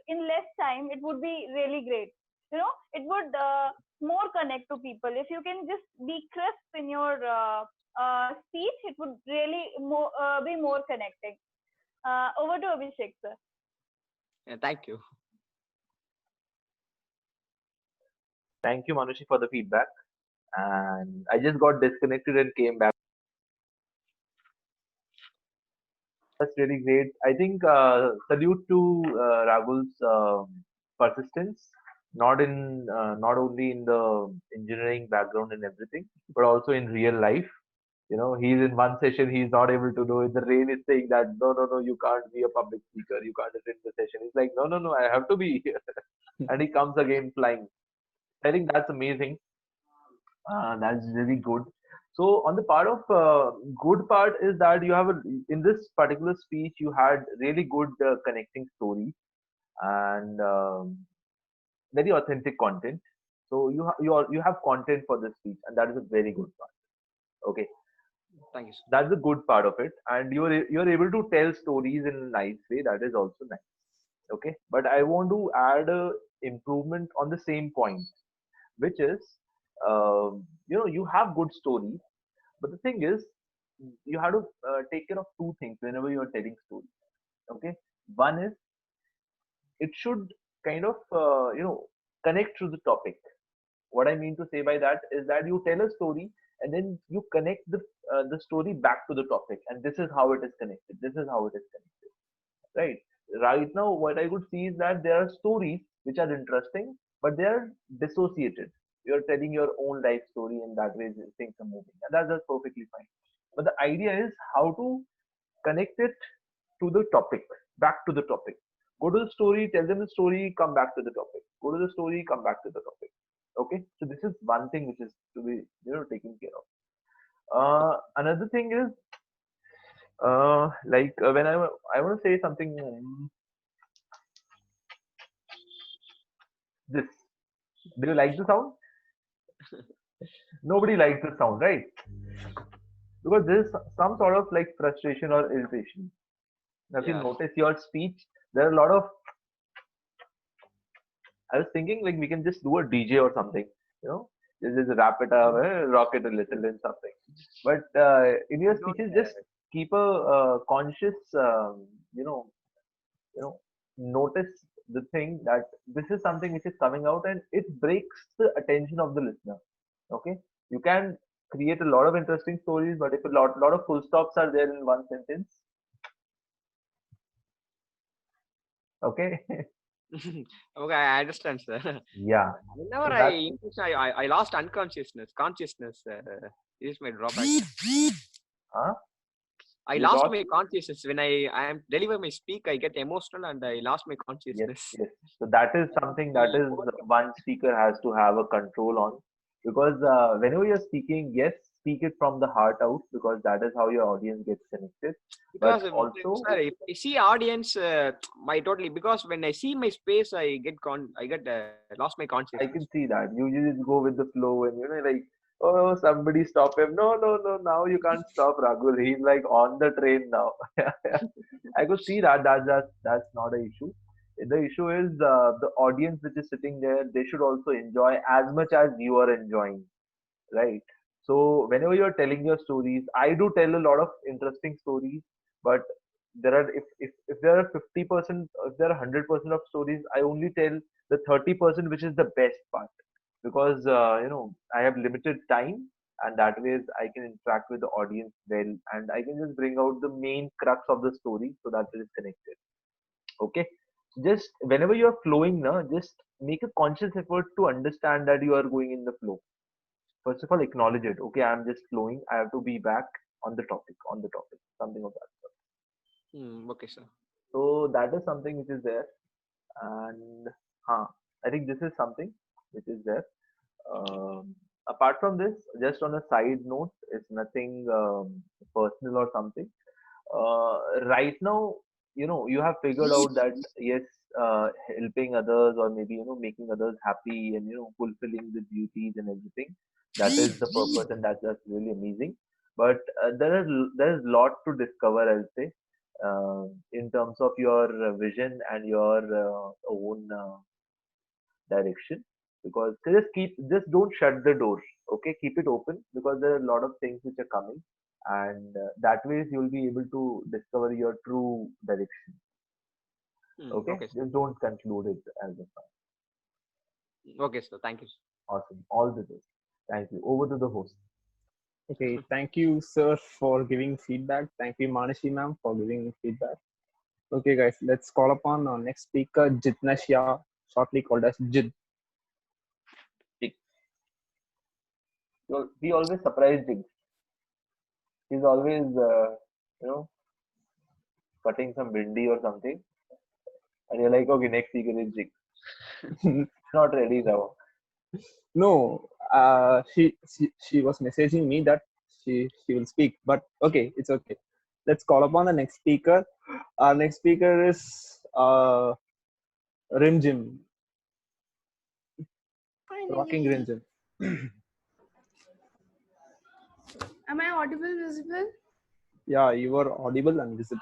in less time. It would be really great. It would more connect to people. If you can just be crisp in your speech, it would really be more connecting. Over to Abhishek, sir. thank you. Thank you, Manushi, for the feedback. And I just got disconnected and came back. That's really great. I think salute to Rahul's persistence, not only in the engineering background and everything, but also in real life. He's in one session, he's not able to do it. The rain is saying that no, no, no, you can't be a public speaker, you can't attend the session. He's like, no, no, no, I have to be here. And he comes again flying. I think that's amazing. That's really good. So on the part of good part is that you have in this particular speech you had really good connecting stories and very authentic content. So you have content for the speech, and that is a very good part. Okay, Thank you, sir. that's the good part of it, and you're able to tell stories in a nice way. That is also nice. Okay, but I want to add a improvement on the same point, which is you have good stories, but the thing is you have to take care of two things whenever you are telling stories. Okay, one is it should kind of connect to the topic. What I mean to say by that is that you tell a story and then you connect the story back to the topic, and this is how it is connected, this is how it is connected, right now what I could see is that there are stories which are interesting, but they are dissociated. You're telling your own life story, and that way things are moving, and that's perfectly fine. But the idea is how to connect it to the topic, back to the topic. Go to the story, tell them the story, come back to the topic. Go to the story, come back to the topic. Okay, so this is one thing which is to be taken care of. Another thing is when I want to say something. This, do you like the sound? Nobody likes the sound, right? Because there's some sort of like frustration or irritation. Now, if you Yeah. notice your speech, there are a lot of. I was thinking like we can just do a DJ or something, you know, just wrap it up, rock it a little and something. But in your speeches, just keep a conscious, notice the thing that this is something which is coming out and it breaks the attention of the listener. Okay, you can create a lot of interesting stories, but if a lot of full stops are there in one sentence, okay. Okay, I understand, sir. Yeah. Whenever So I that's increase, I lost unconsciousness. Consciousness is my drawback. huh? I You lost lost. my consciousness when I am deliver my speak. I get emotional and I lost my Yes, consciousness. yes. So that is something that is one speaker has to have a control on, because whenever you're speaking, yes, speak it from the heart out, because that is how your audience gets connected. But Because also, sir, if I see audience, my totally, because when I see my space, I get lost my I consciousness. can see that you just go with the flow, and like, oh, somebody stop him. No, no, no. Now you can't stop Ragul. He's like on the train now. I could see that. That's not an issue. The issue is the audience which is sitting there. They should also enjoy as much as you are enjoying, right? So whenever you're telling your stories, I do tell a lot of interesting stories, but there are if there are 50%, if there are 100% of stories, I only tell the 30% which is the best part, because I have limited time, and that way I can interact with the audience well, and I can just bring out the main crux of the story so that it is connected. Okay, just whenever you are flowing now, just make a conscious effort to understand that you are going in the flow. First of all, acknowledge it. Okay, I'm just flowing. I have to be back on the topic, something of that sort. Okay, sir. So that is something which is there, and I think this is something which is there. Apart from this, just on a side note, it's nothing personal or something. Right now, you have figured out that yes, helping others, or maybe making others happy, and fulfilling the duties and everything, that is the purpose, and that's really amazing. But there is lot to discover, I'll say, in terms of your vision and your own direction, because just don't shut the door. Okay, keep it open, because there are a lot of things which are coming, and that way you'll be able to discover your true direction. Okay, Okay, sir. just don't conclude it as a fun. Okay, sir. Thank you. Awesome, all the best. Thank you. Over to the host. Okay, thank you, sir, for giving feedback. Thank you, Manashi ma'am, for giving feedback. Okay, guys, let's call upon our next speaker, Jitnesh Shah, shortly called as Jit. He always surprised Jinx. He's always you know cutting some bindi or something, and you're like, okay, next speaker is Jinx. Not ready now. No, she was messaging me that she will speak, but okay, it's okay. Let's call upon the next speaker. Our next speaker is Rimjim, rocking Finally. Rimjim. Am I audible, visible? Yeah, you are audible and visible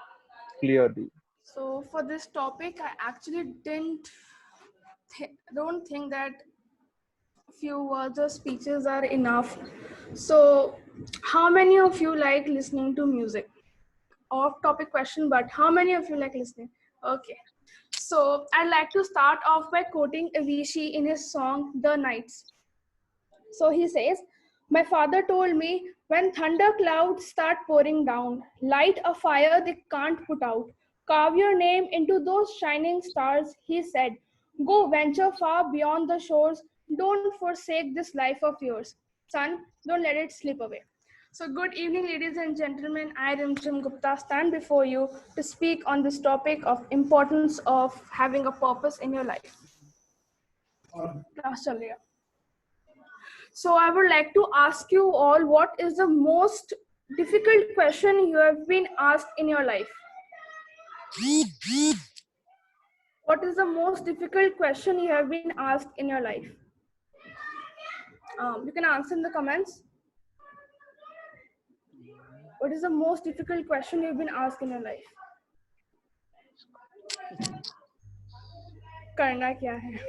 clearly. So for this topic, I actually don't think that few words or speeches are enough. So how many of you like listening to music? Off topic question, but how many of you like listening? Okay. So I'd like to start off by quoting Avicii in his song The Nights. So he says, my father told me, when thunder clouds start pouring down, light a fire they can't put out. Carve your name into those shining stars, he said. Go venture far beyond the shores. Don't forsake this life of yours. Son, don't let it slip away. So good evening, ladies and gentlemen. I, Rimchim Gupta, stand before you to speak on this topic of importance of having a purpose in your life. Class chal raha hai. So I would like to ask you all, what is the most difficult question you have been asked in your life? What is the most difficult question you have been asked in your life? You can answer in the comments. What is the most difficult question you've been asked in your life? Karna kya hai?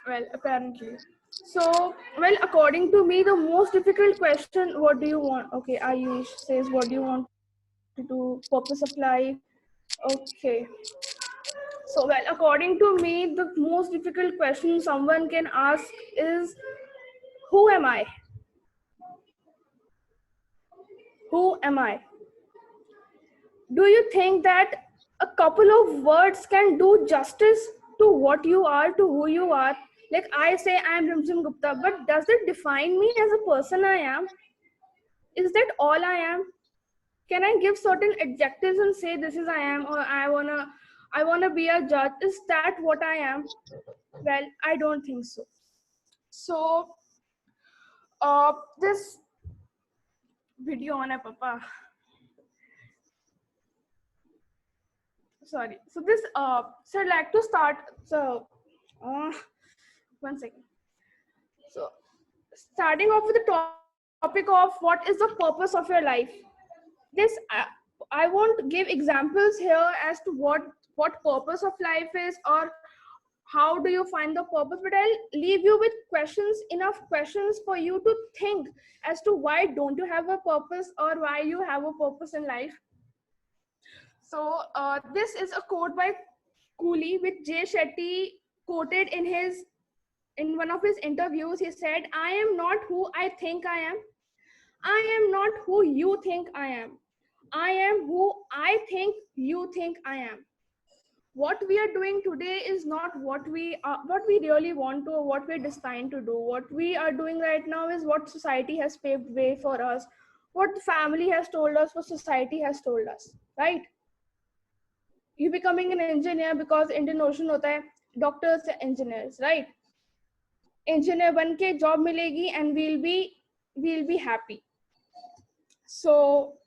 Well, apparently. So, well, according to me, the most difficult question, what do you want? Okay, Ayush says, what do you want to do? Purpose of life. Okay. So, well, according to me, the most difficult question someone can ask is, who am I? Who am I? Do you think that a couple of words can do justice to what you are, to who you are. Like I say I am Rimzim Gupta, but does it define me as a person I am? Is that all I am? Can I give certain adjectives and say this is I am, or I wanna be a judge? Is that what I am? Well, I don't think so. So this video on a papa. Sorry. So this so I'd like to start. So 1 second. So starting off with the topic of what is the purpose of your life. This I won't give examples here as to what purpose of life is or how do you find the purpose, but I'll leave you with questions, enough questions for you to think as to why don't you have a purpose or why you have a purpose in life. So this is a quote by Cooley, which Jay Shetty quoted in one of his interviews. He said, "I am not who I think I am. I am not who you think I am. I am who I think you think I am." What we are doing today is not what we really want to, or what we're destined to do. What we are doing right now is what society has paved way for us, what the family has told us, what society has told us, right? You becoming an engineer because Indian Ocean hota hai, doctors, engineers, right? Engineer ban ke job milegi and we'll be happy. So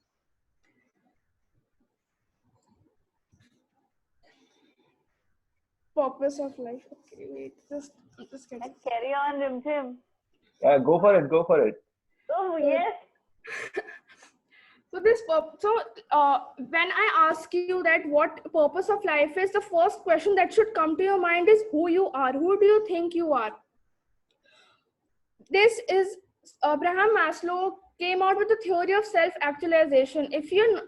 purpose of life. Okay, wait, just getting. Carry on, Rimzim. Yeah, go for it. Oh yes. So when I ask you that what purpose of life is, the first question that should come to your mind is who you are. Who do you think you are? This is Abraham Maslow came out with the theory of self-actualization. If you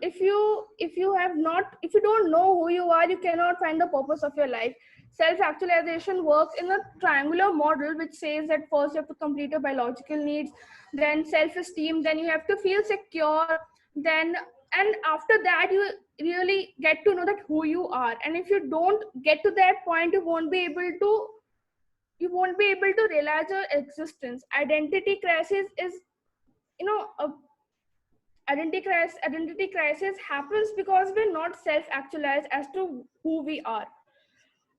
don't know who you are, you cannot find the purpose of your life. Self-actualization works in a triangular model, which says that first you have to complete your biological needs, then self-esteem, then you have to feel secure, and after that you really get to know that who you are. And if you don't get to that point, you won't be able to realize your existence. Identity crisis is, identity crisis happens because we're not self-actualized as to who we are.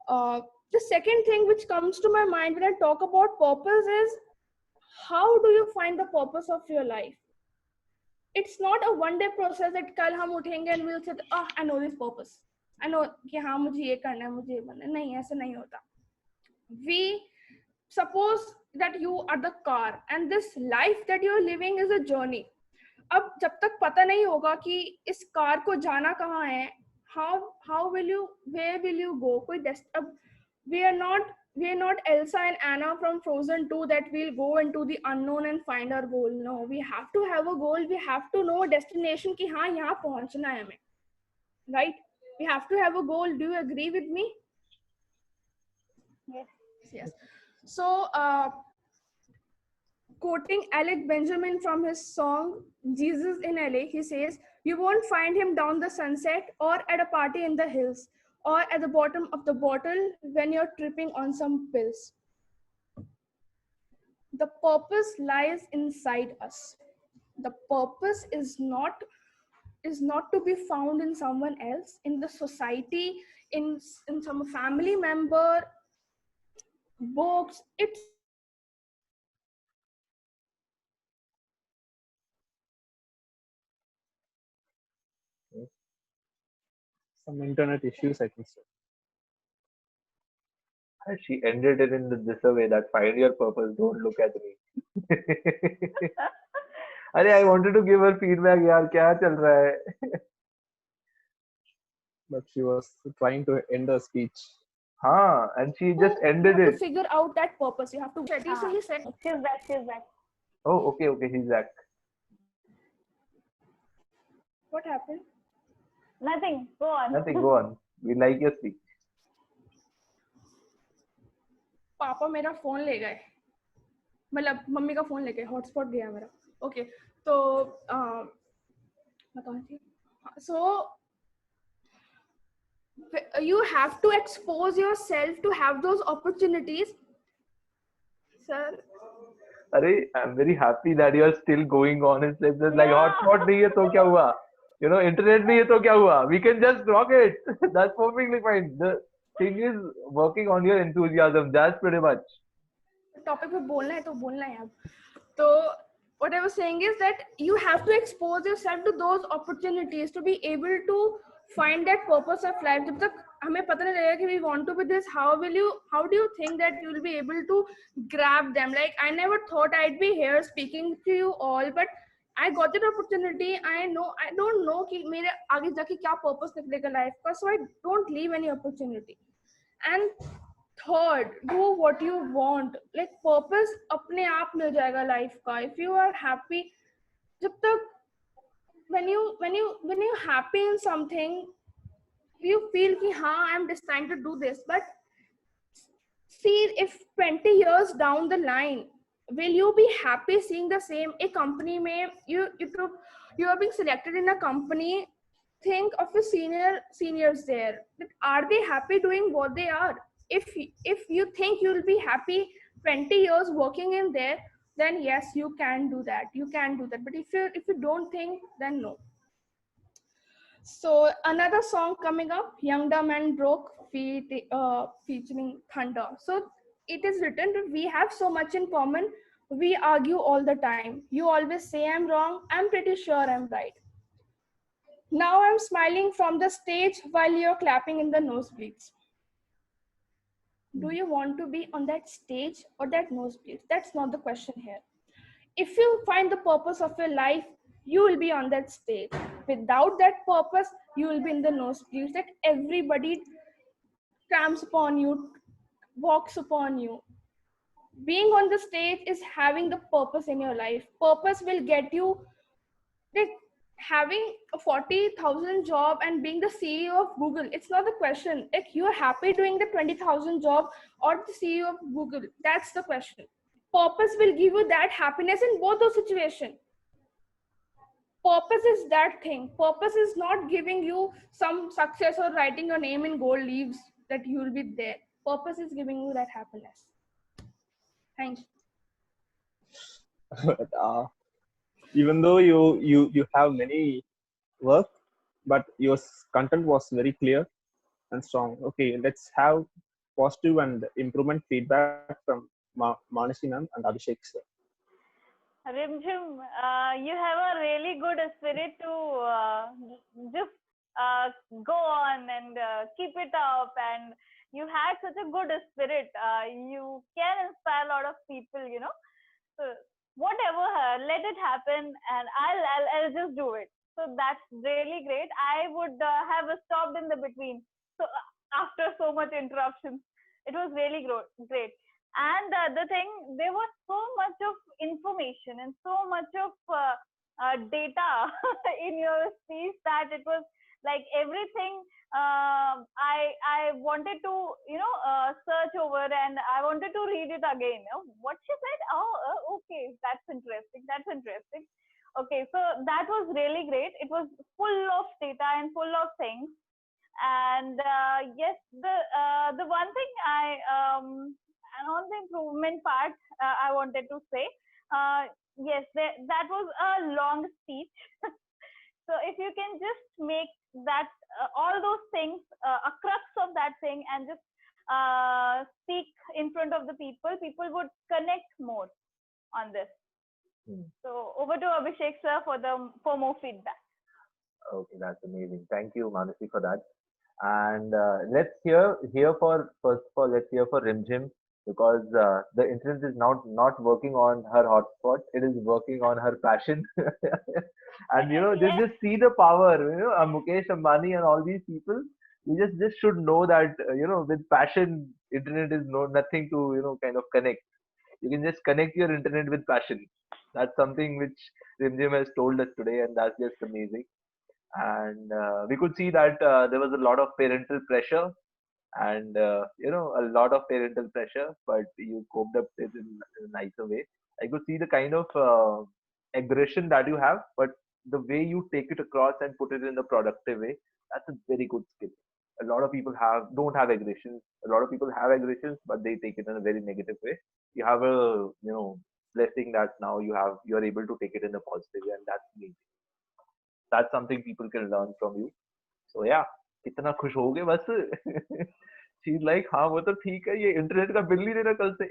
The second thing which comes to my mind when I talk about purpose is, how do you find the purpose of your life? It's not a one-day process that kal hum uthenge and we'll say, I know this purpose. I know कि हाँ मुझे ये करना है, मुझे ये बनना है. नहीं, ऐसा नहीं होता. We suppose that you are the car and this life that you're living is a journey. अब जब तक पता नहीं होगा कि इस कार को जाना कहाँ है, where will you go? We are not Elsa and Anna from Frozen 2 that we'll go into the unknown and find our goal. No, we have to have a goal. We have to know a destination कि हाँ यहाँ पहुँचना है हमें, right? We have to have a goal. Do you agree with me? Yes. So quoting Alec Benjamin from his song Jesus in LA, he says, "You won't find him down the sunset or at a party in the hills or at the bottom of the bottle when you're tripping on some pills." The purpose lies inside us. The purpose is not to be found in someone else, in the society, in some family member, books. It's Some internet issues, I think so. And she ended it in this way, that find your purpose, don't look at me. अरे I wanted to give her feedback यार, क्या चल रहा है? But she was trying to end her speech. हाँ, and she just ended you have it. to figure out that purpose. You have to. So he said, She's back. Oh, okay, he's back. what happened? Nothing. Go on. Nothing, go on. We like your speech. पापा मेरा phone ले गए, मतलब mummy का phone ले गए, hotspot गया मेरा. ओके, तो बताओ जी. So You have to expose yourself to have those opportunities. Sir, Arey, I'm very happy that you are still going on. It's like Yeah. hotspot नहीं है तो क्या हुआ? You know, internet नहीं है तो क्या हुआ? We can just rock it. That's perfectly fine. The thing is working on your enthusiasm. That's pretty much. Topic पे बोलना है तो बोलना है अब. तो what I was saying is that you have to expose yourself to those opportunities to be able to find that purpose of life. जब तक हमें पता नहीं लगेगा कि we want to be this, how do you think that you will be able to grab them? Like, I never thought I'd be here speaking to you all, but I got that opportunity. I don't know कि मेरे आगे जाके क्या purpose निकलेगा life का, so I don't leave any opportunity. And third, do what you want. Like, purpose अपने आप मिल जाएगा life का. If you are happy, जब तक when you happy in something, you feel कि हाँ, I'm destined to do this. But see, if 20 years down the line, will you be happy seeing the same a company में you are being selected in a company? Think of your seniors there. Are they happy doing what they are? If you think you'll be happy 20 years working in there, then yes, you can do that. But if you don't think, then no. So another song coming up, Young, Dumb and Broke, featuring Thunder. So it is written, we have so much in common. We argue all the time. You always say I'm wrong. I'm pretty sure I'm right. Now I'm smiling from the stage while you're clapping in the nosebleeds. Do you want to be on that stage or that nosebleed? That's not the question here. If you find the purpose of your life, you will be on that stage. Without that purpose, you will be in the nosebleeds that everybody tramps upon you, walks upon you. Being on the stage is having the purpose in your life. Purpose will get you, like, having a 40,000 job and being the CEO of Google. It's not the question. Like, you're happy doing the 20,000 job or the CEO of Google. That's the question. Purpose will give you that happiness in both those situations. Purpose is that thing. Purpose is not giving you some success or writing your name in gold leaves that you will be there. Purpose is giving you that happiness. Thank you. Even though you have many work, but your content was very clear and strong. Okay, let's have positive and improvement feedback from Manasi ma'am and Abhishek sir. Rimjim, you have a really good spirit to just go on and keep it up, and you had such a good spirit. You can inspire a lot of people, you know. So whatever, let it happen, and I'll just do it. So that's really great. I would have stopped in the between. So after so much interruptions, it was really great. And the thing, there was so much of information and so much of data in your speech that it was like everything I wanted to, you know, search over, and I wanted to read it again. Oh, what she said? Oh, okay, that's interesting. Okay, so that was really great. It was full of data and full of things. And yes, the one thing and on the improvement part, I wanted to say, yes, that was a long speech. So if you can just make that all those things a crux of that thing and just speak in front of the people would connect more on this. So over to Abhishek sir for more feedback. Okay, that's amazing. Thank you, Manasi, for that. And let's hear for first of all, let's hear for Rimjim, because the internet is not working on her hotspot. It is working on her passion. And you know, just see the power. You know, Mukesh Ambani and all these people. You just should know that you know, with passion, internet is nothing to, you know, kind of connect. You can just connect your internet with passion. That's something which Rimjim has told us today, and that's just amazing. And we could see that there was a lot of parental pressure, and you know, a lot of parental pressure, but you coped up it in a nicer way. I could see the kind of aggression that you have, but the way you take it across and put it in a productive way, that's a very good skill. A lot of people don't have aggressions. A lot of people have aggressions, but they take it in a very negative way. You have a blessing that now you're able to take it in a positive way, and that's amazing. That's something people can learn from you. So yeah, कितना खुश हो गए बस. She's like, हाँ वो तो ठीक है, ये इंटरनेट का बिल नहीं देना कल से.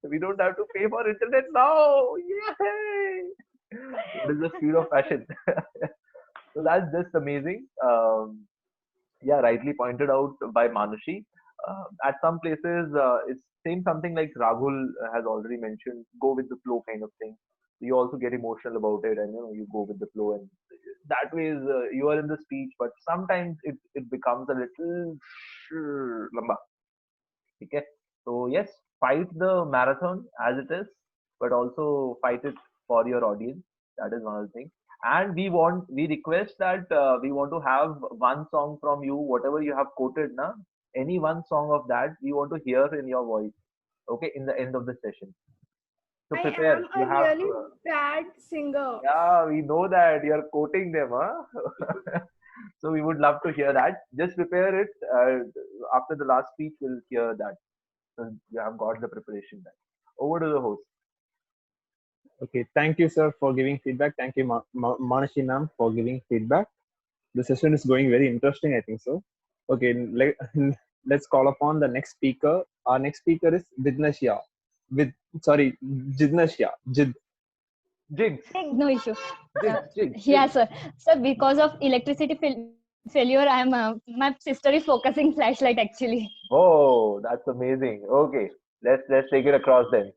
We don't have to pay for internet now. Yay! It is the speed of fashion. So that's just amazing. Yeah, rightly pointed out by Manushi. At some places, it's same something like Rahul has already mentioned, go with the flow kind of thing. You also get emotional about it, and you go with the flow, and that way is you are in the speech, but sometimes it becomes a little lamba. Okay, so yes, fight the marathon as it is, but also fight it for your audience. That is one of the things. And we request that we want to have one song from you, whatever you have quoted, na, any one song of that we want to hear in your voice. Okay, in the end of the session. So I prepare. am You a have. really bad singer. Yeah, we know that you are quoting them, huh? So we would love to hear that. Just prepare it. After the last speech, we'll hear that. So you have got the preparation done. Over to the host. Okay, thank you, sir, for giving feedback. Thank you, Manashi ma'am, for giving feedback. The session is going very interesting, I think so. Okay, let's call upon the next speaker. Our next speaker is Jidnashya. Jidnashya. Jigs. No issue. Jigs. Yeah, sir. So because of electricity failure, my sister is focusing flashlight actually. Oh, that's amazing. Okay, let's take it across then.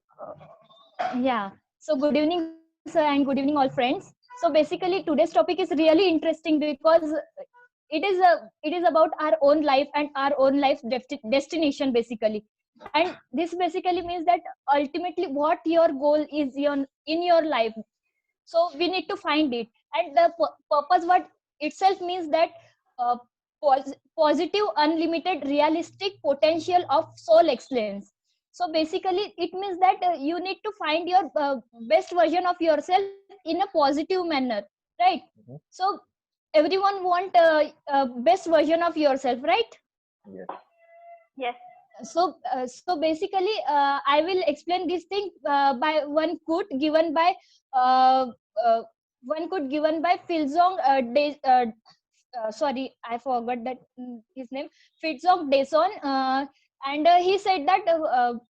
Yeah. So good evening, sir, and good evening, all friends. So basically, today's topic is really interesting because it is about our own life and our own life destination basically. And this basically means that ultimately what your goal is in your life. So we need to find it, and the purpose what itself means that uh, positive, unlimited, realistic potential of soul excellence. So basically it means that you need to find your best version of yourself in a positive manner, right? Mhm. So everyone want best version of yourself, right? Yes. Yes. So basically I will explain this thing by one quote given by uh, uh, Filzong sorry, I forgot that his name, Fitzong Deson, and he said that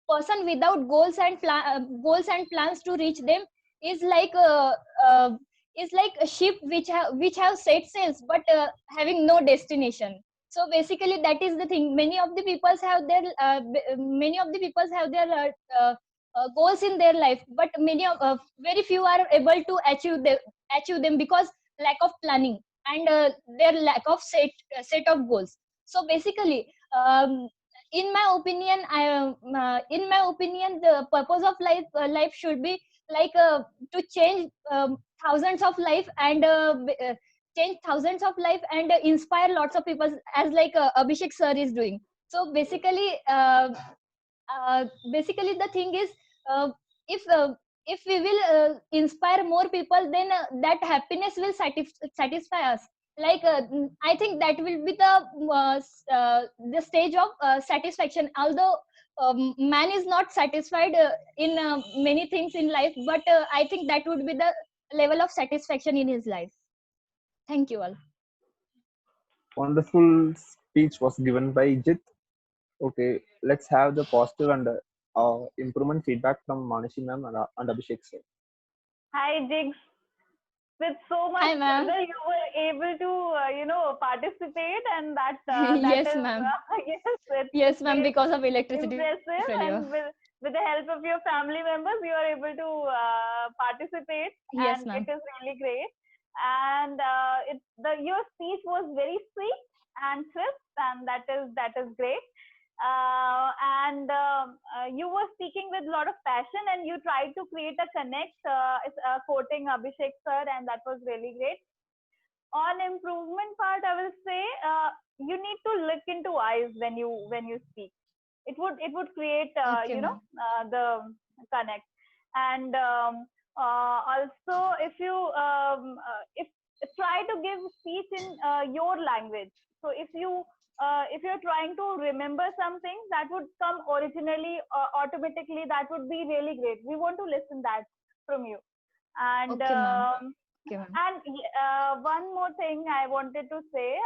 person without goals and plans to reach them is like uh, a ship which have set sails but having no destination. So basically that is the thing. Many of the peoples have their goals in their life, but very few are able to achieve them because lack of planning and their lack of set of goals. So basically in my opinion, the purpose of life should be like to change thousands of life and change thousands of life and inspire lots of people, as like Abhishek sir is doing. So basically the thing is, uh, if uh, if we will inspire more people, then that happiness will satisfy us. Like I think that will be the stage of satisfaction. Although man is not satisfied in many things in life, but I think that would be the level of satisfaction in his life. Thank you all. Wonderful speech was given by Jit. Okay, let's have the positive and improvement feedback from Manashi ma'am and Abhishek sir. Hi, Jigs. With so much Hi, ma'am. struggle, you were able to, participate, and that Yes, is ma'am. it's Yes, ma'am, great, because of electricity impressive, failure. and with the help of your family members, you are able to participate, Yes, and ma'am. it is really great. And your speech was very sweet and crisp, and that is great. And you were speaking with a lot of passion, and you tried to create a connect, quoting Abhishek sir, and that was really great. On improvement part, I will say you need to look into eyes when you speak. It would create Okay, ma'am. the connect. And also, if try to give speech in your language. So if you if you're trying to remember something that would come originally automatically, that would be really great. We want to listen that from you. And Okay, ma'am. Okay, ma'am. one more thing I wanted to say,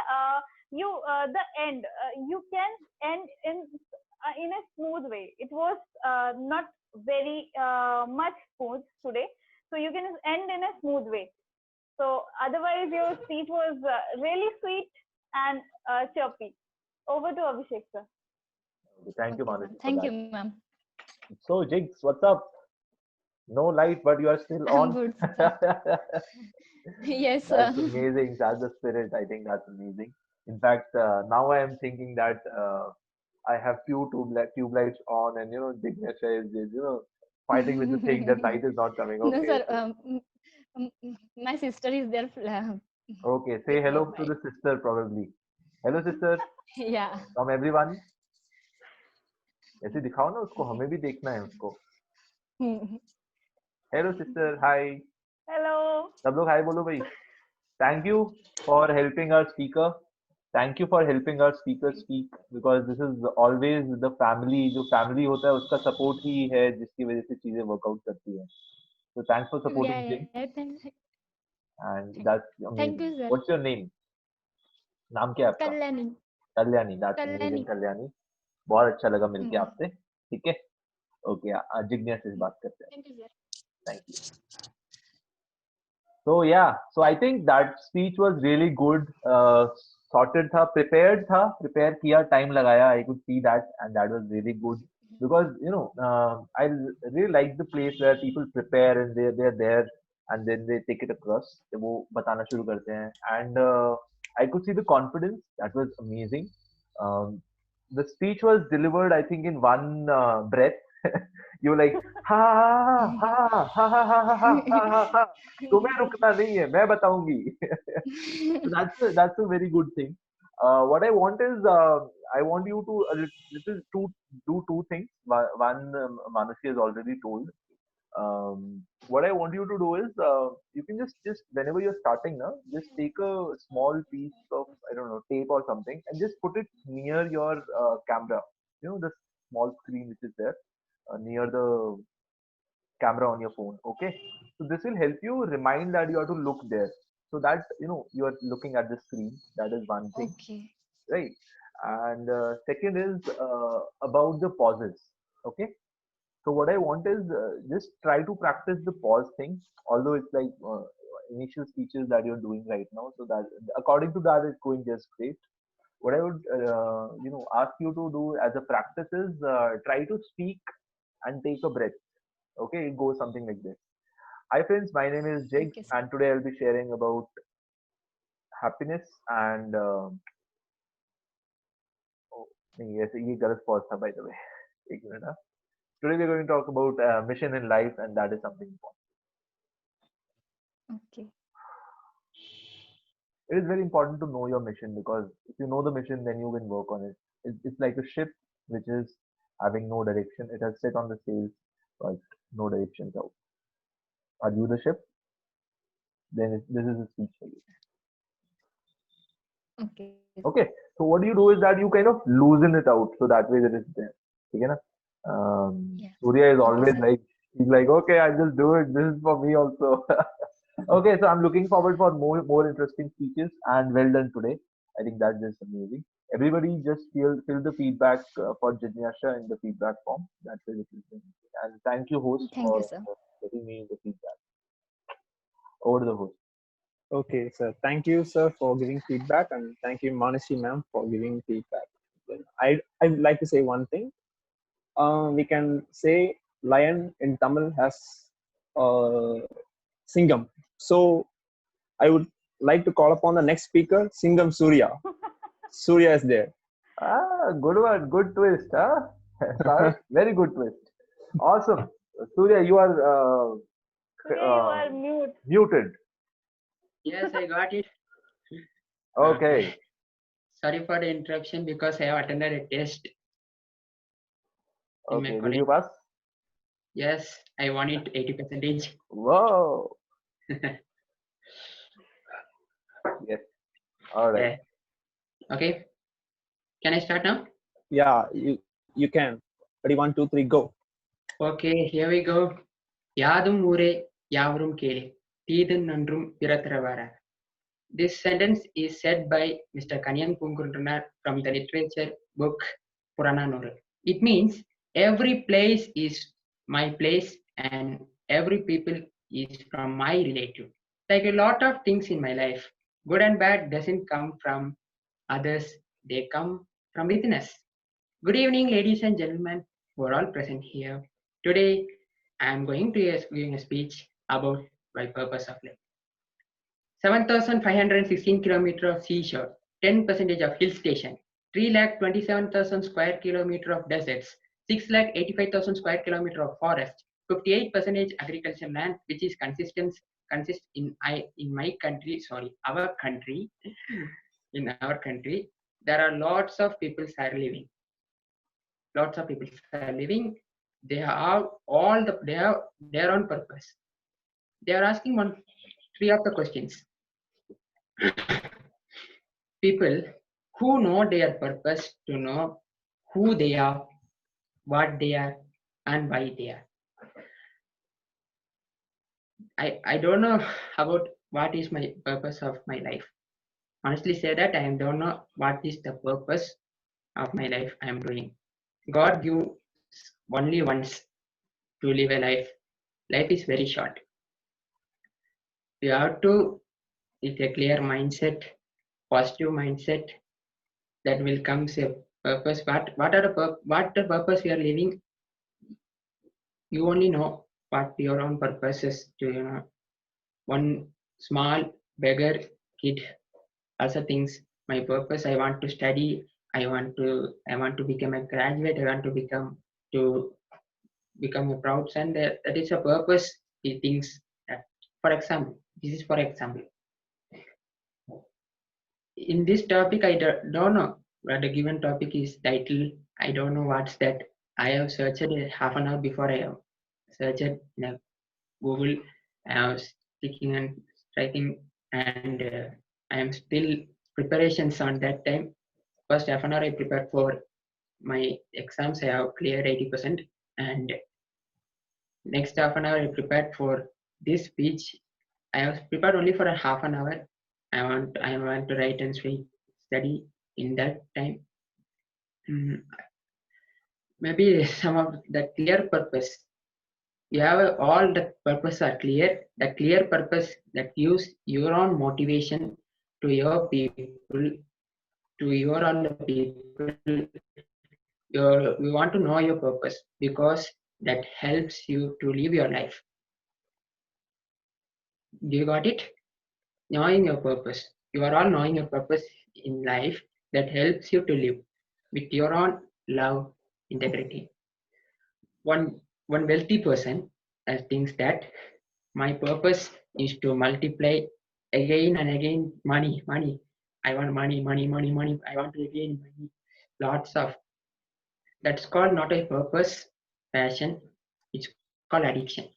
the end, you can end in a smooth way. It was not very much smooth today, so you can end in a smooth way. So otherwise, your speech was really sweet and chirpy. Over to Abhishek, sir. Thank you, Okay, ma'am. Manushi, for Thank that. you, ma'am. So, Jigs, what's up? No light, but you are still I'm on. good, sir. Yes, sir. That's amazing. That's the spirit. I think that's amazing. In fact, now I am thinking that I have few tube lights on, and Jignesha is fighting with the thing that light is not coming. No, Okay, sir. My sister is there okay. Say with me, hello to right? the sister, probably. Hello, sister. Yeah. From everyone. ऐसे दिखाओ ना उसको, हमें भी देखना है उसको. Hello, sister. Hi. Hello. सब लोग हाय बोलो भाई. Thank you for helping our speaker. Thank you for helping our speaker speak, because this is always the family. जो family होता है उसका support ही है जिसकी वजह से चीजें work out करती हैं. So thanks for supporting Yeah, Jig, yeah. and Thank that's thank amazing. you, sir. What's your name? नाम क्या है आपका? Kalyani. Kalyani. That's amazing, Kalyani. Kalyani. बहुत अच्छा लगा मिलके Hmm. आपसे. ठीक है? Okay, जिग्नेश से बात करते हैं. Thank you, sir. Thank you. So yeah, so I think that speech was really good. Sorted था, prepare किया, time लगाया. I could see that, and that was really good, because I really like the place where people prepare and they're there, and then they take it across. वो बताना शुरू करते हैं, and I could see the confidence. That was amazing. Um, the speech was delivered, I think, in one breath. You were like, ha ha ha ha ha ha ha ha ha ha. तुम्हें रुकना नहीं है, मैं बताऊंगी. So that's a very good thing. What I want is, I want you to do two things. One, Manushi has already told. What I want you to do is, you can just whenever you're starting now, just take a small piece of, I don't know, tape or something, and just put it near your camera. The small screen which is there near the camera on your phone. Okay, so this will help you remind that you have to look there, so that you are looking at the screen. That is one thing, Okay. right? And second is about the pauses. Okay, so what I want is, just try to practice the pause thing, although it's like initial speeches that you're doing right now, so that according to that it's going just great. What I would ask you to do as a practice is, try to speak and take a breath. Okay, it goes something like this. Hi friends, my name is Jig, Okay, sir. and today I'll be sharing about happiness and नहीं, ये गलत pause था, by the way. एक minute हाँ. Today we're going to talk about mission in life, and that is something important. Okay. It is very important to know your mission, because if you know the mission, then you can work on it. It's like a ship which is having no direction. It has set on the sails, but no directions out. Are you the ship? Then this is a speech for you. Okay. Okay, so what do is that you kind of loosen it out, so that way it is there. Okay, na? Yeah. Surya is Okay, always sir. like, he's like, okay, I'll just do it. This is for me also. Okay, so I'm looking forward for more interesting speeches, and well done today. I think that's just amazing. Everybody just fill the feedback for Jignasha in the feedback form. That's it. And thank you, host, Thank for you, sir. getting me the feedback. Over to the host. Okay, sir. Thank you, sir, for giving feedback, and thank you, Manasi ma'am, for giving feedback. I'd like to say one thing. We can say lion in Tamil has Singam. So I would like to call upon the next speaker, Singam Surya. Surya is there. Ah, good one. Good twist. Huh? Very good twist. Awesome. Surya, you are Surya, you are mute. muted. Yes, I got it. Okay. Sorry for the interruption, because I have attended a test. in my Okay. Did college. you pass? Yes, I won it 80%. Whoa. Yes. All right. Yeah. Okay. Can I start now? Yeah, you can. Ready, 1, 2, 3, go. Okay, here we go. யாதும் ஊரே யாவரும் கேளே தீதும் நன்றும் பிறத்தரவார. This sentence is said by Mr. Kanyan Pungunrunar from the literature book Purana Nuru. It means every place is my place and every people is from my relative. Like a lot of things in my life, good and bad doesn't come from others, they come from within us. Good evening, ladies and gentlemen who are all present here. Today, I am going to giving a speech about my purpose of life. 7,516 kilometers of seashore, 10% of hill station, 3,27,000 square kilometers of deserts, 6,85,000 square kilometers of forest, 58% agricultural land, which is consists in my country, sorry, our country. In our country, there are lots of people are living. Lots of people are living. They have their own purpose. They are asking three of the questions. People who know their purpose to know who they are, what they are, and why they are. I don't know about what is my purpose of my life. Honestly say that I don't know what is the purpose of my life I am doing. God gives only once to live a life. Life is very short. You have to, with a clear mindset, positive mindset, that will come a purpose. What the purpose we are living? You only know what your own purpose is. To one small beggar kid also thinks my purpose. I want to study. I want to become a graduate. I want to become a proud son. That is a purpose. He thinks that. For example, this is for example. In this topic, I don't know what the given topic is title. I don't know what's that. I have searched half an hour before I have searched in Google. I was sticking and striking, and I am still preparations on that time. First half an hour I prepared for my exams. I have cleared 80%, and next half an hour I prepared for this speech. I was prepared only for a half an hour. I want to write and study in that time. Maybe some of the clear purpose. You have all the purpose are clear. The clear purpose that gives your own motivation to your people, to your all the people. You want to know your purpose because that helps you to live your life. Do you got it? Knowing your purpose. You are all knowing your purpose in life that helps you to live with your own love, integrity. One wealthy person thinks that my purpose is to multiply again and again money. I want money. I want to gain money. Lots of. That's called not a purpose, passion. It's called addiction.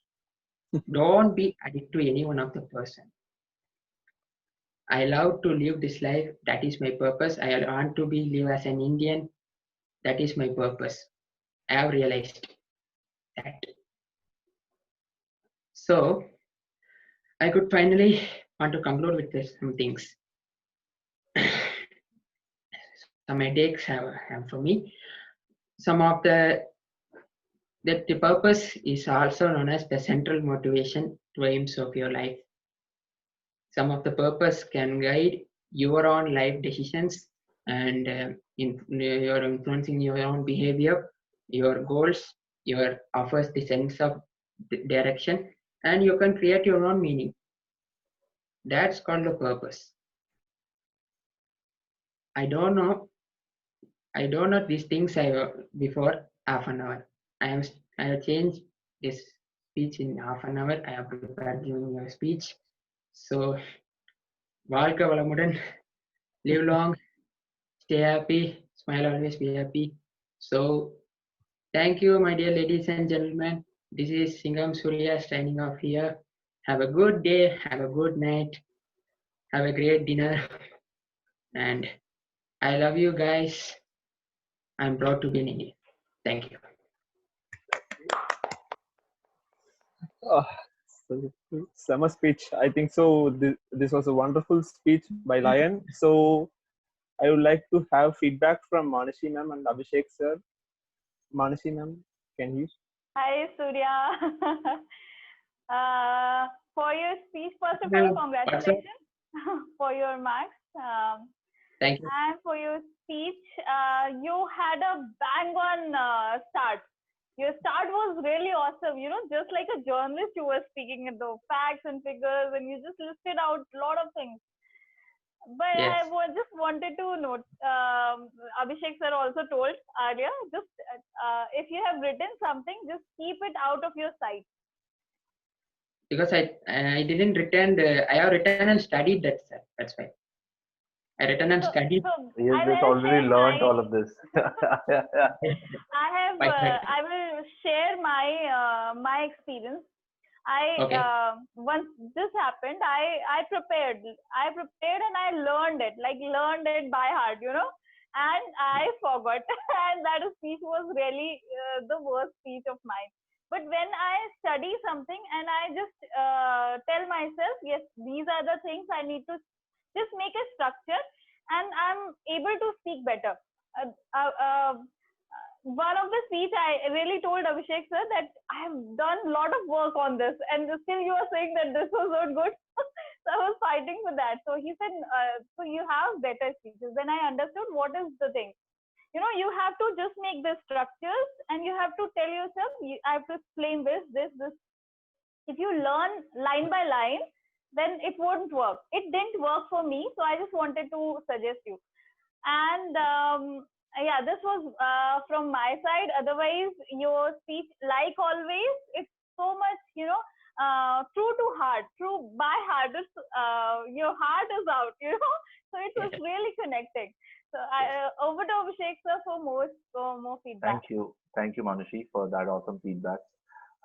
Don't be addicted to any one of the person. I love to live this life. That is my purpose. I want to live as an Indian. That is my purpose. I have realized that. So I could finally want to conclude with some things. Some headaches have for me. Some of the purpose is also known as the central motivation to aims of your life. Some of the purpose can guide your own life decisions and you're influencing your own behavior, your goals, your offers the sense of direction, and you can create your own meaning. That's called the purpose. I don't know these things before half an hour. I have changed this speech in half an hour. I have prepared giving your speech. So, வாழ்க வளமுடன், live long, stay happy, smile always, be happy. So, thank you, my dear ladies and gentlemen. This is Singam Surya signing off here. Have a good day, have a good night, have a great dinner, and I love you guys. I'm proud to be an Indian. Thank you. Uh, summer speech. I think so. This was a wonderful speech by Lion. So I would like to have feedback from Manashi ma'am and Abhishek sir. Manashi ma'am, can you? Hi, Surya. For your speech, first of all, What's up? congratulations for your marks. Thank you. And for your speech, you had a bang on start. Your start was really awesome. You know, just like a journalist, you were speaking in the facts and figures, and you just listed out a lot of things. But Yes. just wanted to note, Abhishek sir also told earlier, just if you have written something, just keep it out of your sight. Because I didn't return I have written and studied that, sir. That's why. I written and studied. He has I just will already share learned my- all of this. I will share my experience. Okay. Once this happened, I prepared and I learned it by heart, you know, and I forgot, and that speech was really the worst speech of mine. But when I study something and I just tell myself, yes, these are the things I need to just make a structure, and I'm able to speak better. Uh, uh, uh, One of the speech I really told Abhishek sir that I have done a lot of work on this, and still you are saying that this was not good. So I was fighting for that. So he said, so you have better speeches. Then I understood what is the thing. You know, you have to just make the structures, and you have to tell yourself, I have to explain this. If you learn line by line, then it won't work. It didn't work for me, so I just wanted to suggest you. And yeah, this was from my side. Otherwise, your speech, like always, it's so much, you know, true to heart, true by heart. Your heart is out, you know. So it was really connecting. So over to Abhishek sir for more feedback. Thank you, Manushi, for that awesome feedback.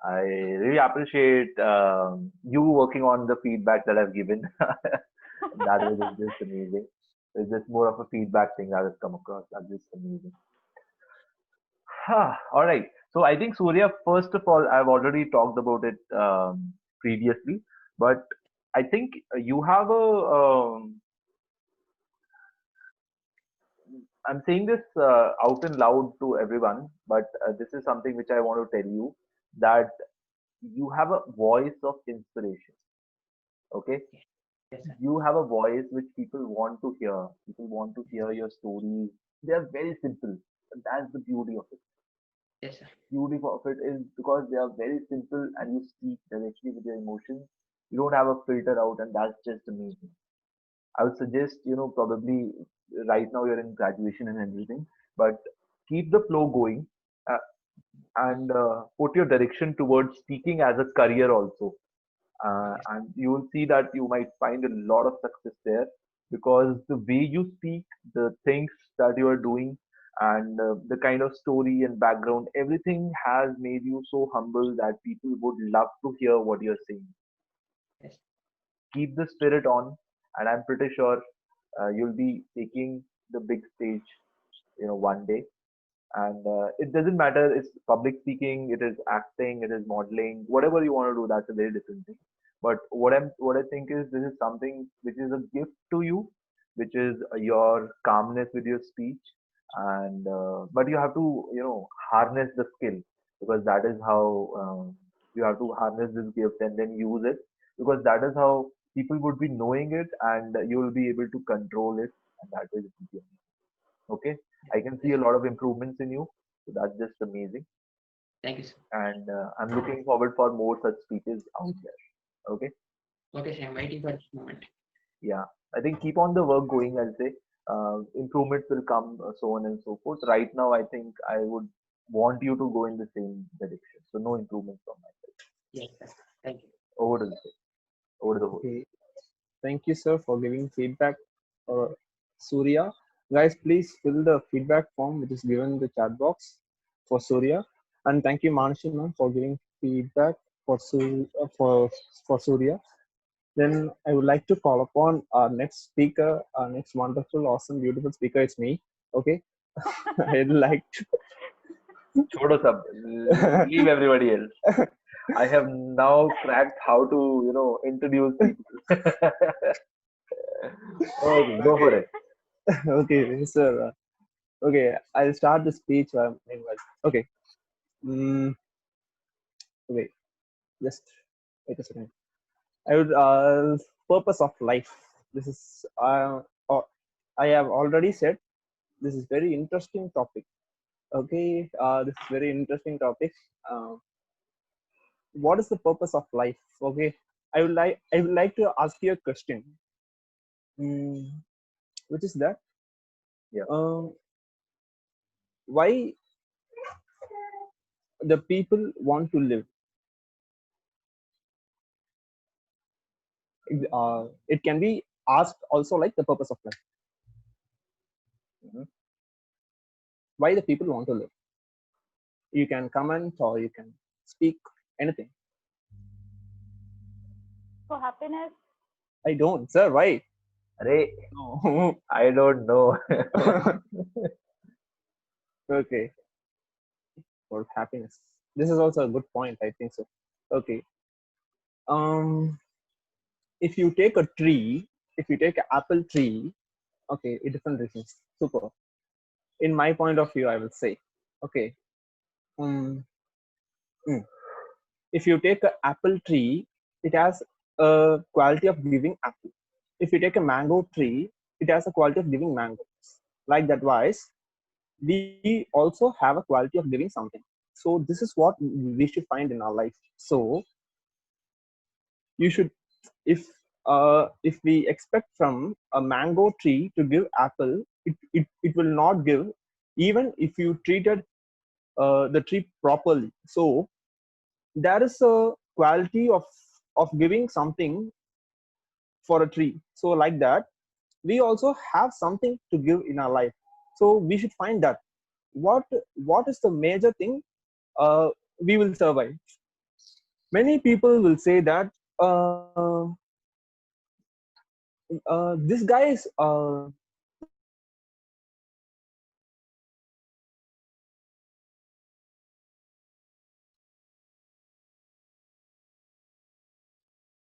I really appreciate you working on the feedback that I've given. That was just amazing. It's just more of a feedback thing that has come across. That's just amazing. All right. So I think Surya, first of all, I've already talked about it previously, but I think you have I'm saying this out and loud to everyone, but this is something which I want to tell you that you have a voice of inspiration. Okay. Yes, sir. You have a voice which people want to hear. People want to hear your stories. They are very simple. And that's the beauty of it. Yes, sir. Beauty of it is because they are very simple and you speak directly with your emotions. You don't have a filter out, and that's just amazing. I would suggest, probably right now you're in graduation and everything, but keep the flow going uh, and put your direction towards speaking as a career also. And you will see that you might find a lot of success there because the way you speak, the things that you are doing, and the kind of story and background, everything has made you so humble that people would love to hear what you're saying. Yes. Keep the spirit on, and I'm pretty sure you'll be taking the big stage, one day. And it doesn't matter, it's public speaking, it is acting, it is modeling, whatever you want to do, that's a very different thing. But what I think is this is something which is a gift to you, which is your calmness with your speech. And but you have to harness the skill, because that is how you have to harness this gift and then use it, because that is how people would be knowing it, and you will be able to control it, and that is it. Okay, I can see a lot of improvements in you, so that's just amazing. Thank you, sir. And I'm looking forward for more such speeches out there. Okay. Okay, sir. I'm waiting for this moment. Yeah, I think keep on the work going. I'll say improvements will come, so on and so forth. Right now, I think I would want you to go in the same direction. So no improvements from my side. Yes, sir. Thank you. Over to the over the host. Okay. Thank you, sir, for giving feedback. Surya, guys, please fill the feedback form which is given in the chat box for Surya. And thank you, Manashi ma'am, for giving feedback for for Surya. Then I would like to call upon our next speaker, our next wonderful, awesome, beautiful speaker. It's me. Okay. I'd like Chodo sab. Leave everybody else. I have now cracked how to introduce people. Okay, go for okay, it. okay, sir. Okay, I'll start the speech. Meanwhile. Okay. Mm, okay, just wait a second. I would purpose of life. This is I have already said this is very interesting topic. Okay, this is very interesting topic. Uh, what is the purpose of life? Okay, I would like to ask you a question. Mm, which is that Yeah. why the people want to live? It can be asked also like the purpose of life. Mhm. Why the people want to live? You can comment or you can speak anything. For happiness. I don't, sir. Why? Arey, No. I don't know. Okay, for happiness. This is also a good point. I think so. Okay. Um, if you take a tree, if you take an apple tree, okay, it different reasons. Super. In my point of view, I will say, okay. Um, mm, if you take an apple tree, it has a quality of giving apple. If you take a mango tree, it has a quality of giving mangoes. Like that wise, we also have a quality of giving something. So this is what we should find in our life. So you should, if we expect from a mango tree to give apple, it will not give, even if you treated the tree properly. So there is a quality of giving something for a tree. So like that, we also have something to give in our life. So we should find that what what is the major thing uh, we will survive. Many people will say that this guy is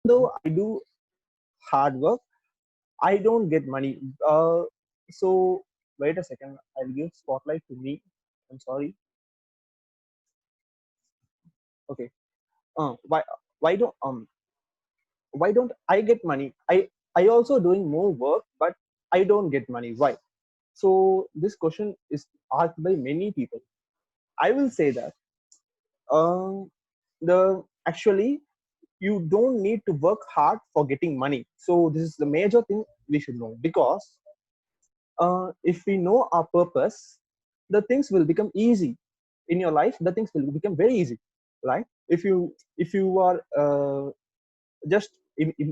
though I do hard work, I don't get money. So wait a second, I'll give spotlight to me. I'm sorry. Okay. Uh, why why don't why don't I get money? I also doing more work, but I don't get money. Why? So this question is asked by many people. I will say that the actually you don't need to work hard for getting money. So this is the major thing we should know, because if we know our purpose, the things will become easy in your life. The things will become very easy, right? If you are just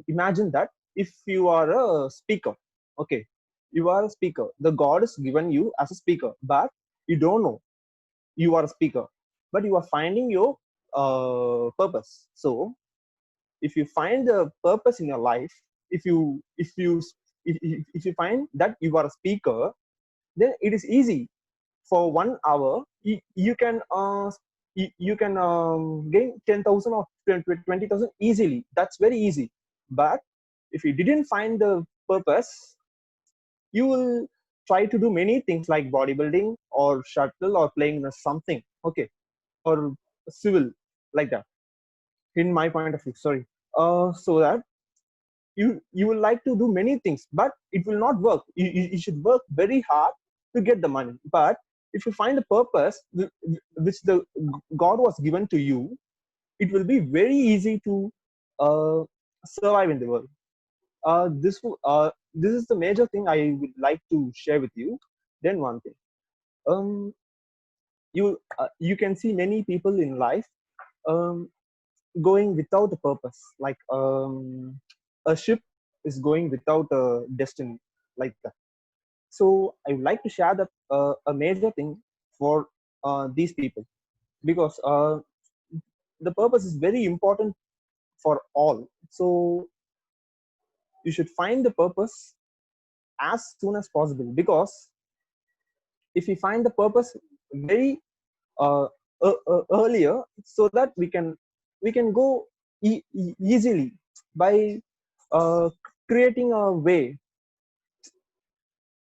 imagine that if you are a speaker, okay, you are a speaker. The God is given you as a speaker, but you don't know you are a speaker, but you are finding your purpose. So if you find the purpose in your life, if you find that you are a speaker, then it is easy. For 1 hour you can you can gain 10,000 or 20,000 easily. That's very easy. But if you didn't find the purpose, you will try to do many things like bodybuilding or shuttle or playing something, okay, or civil, like that. In my point of view, sorry. So that you will like to do many things, but it will not work. You should work very hard to get the money. But if you find a purpose which the God was given to you, it will be very easy to uh, survive in the world. This is the major thing I would like to share with you. Then one thing, um, you can see many people in life um, going without a purpose, like a ship is going without a destiny, like that. So I would like to share that a major thing for these people, because the purpose is very important for all. So you should find the purpose as soon as possible, because if we find the purpose very earlier, so that we can go easily by creating a way.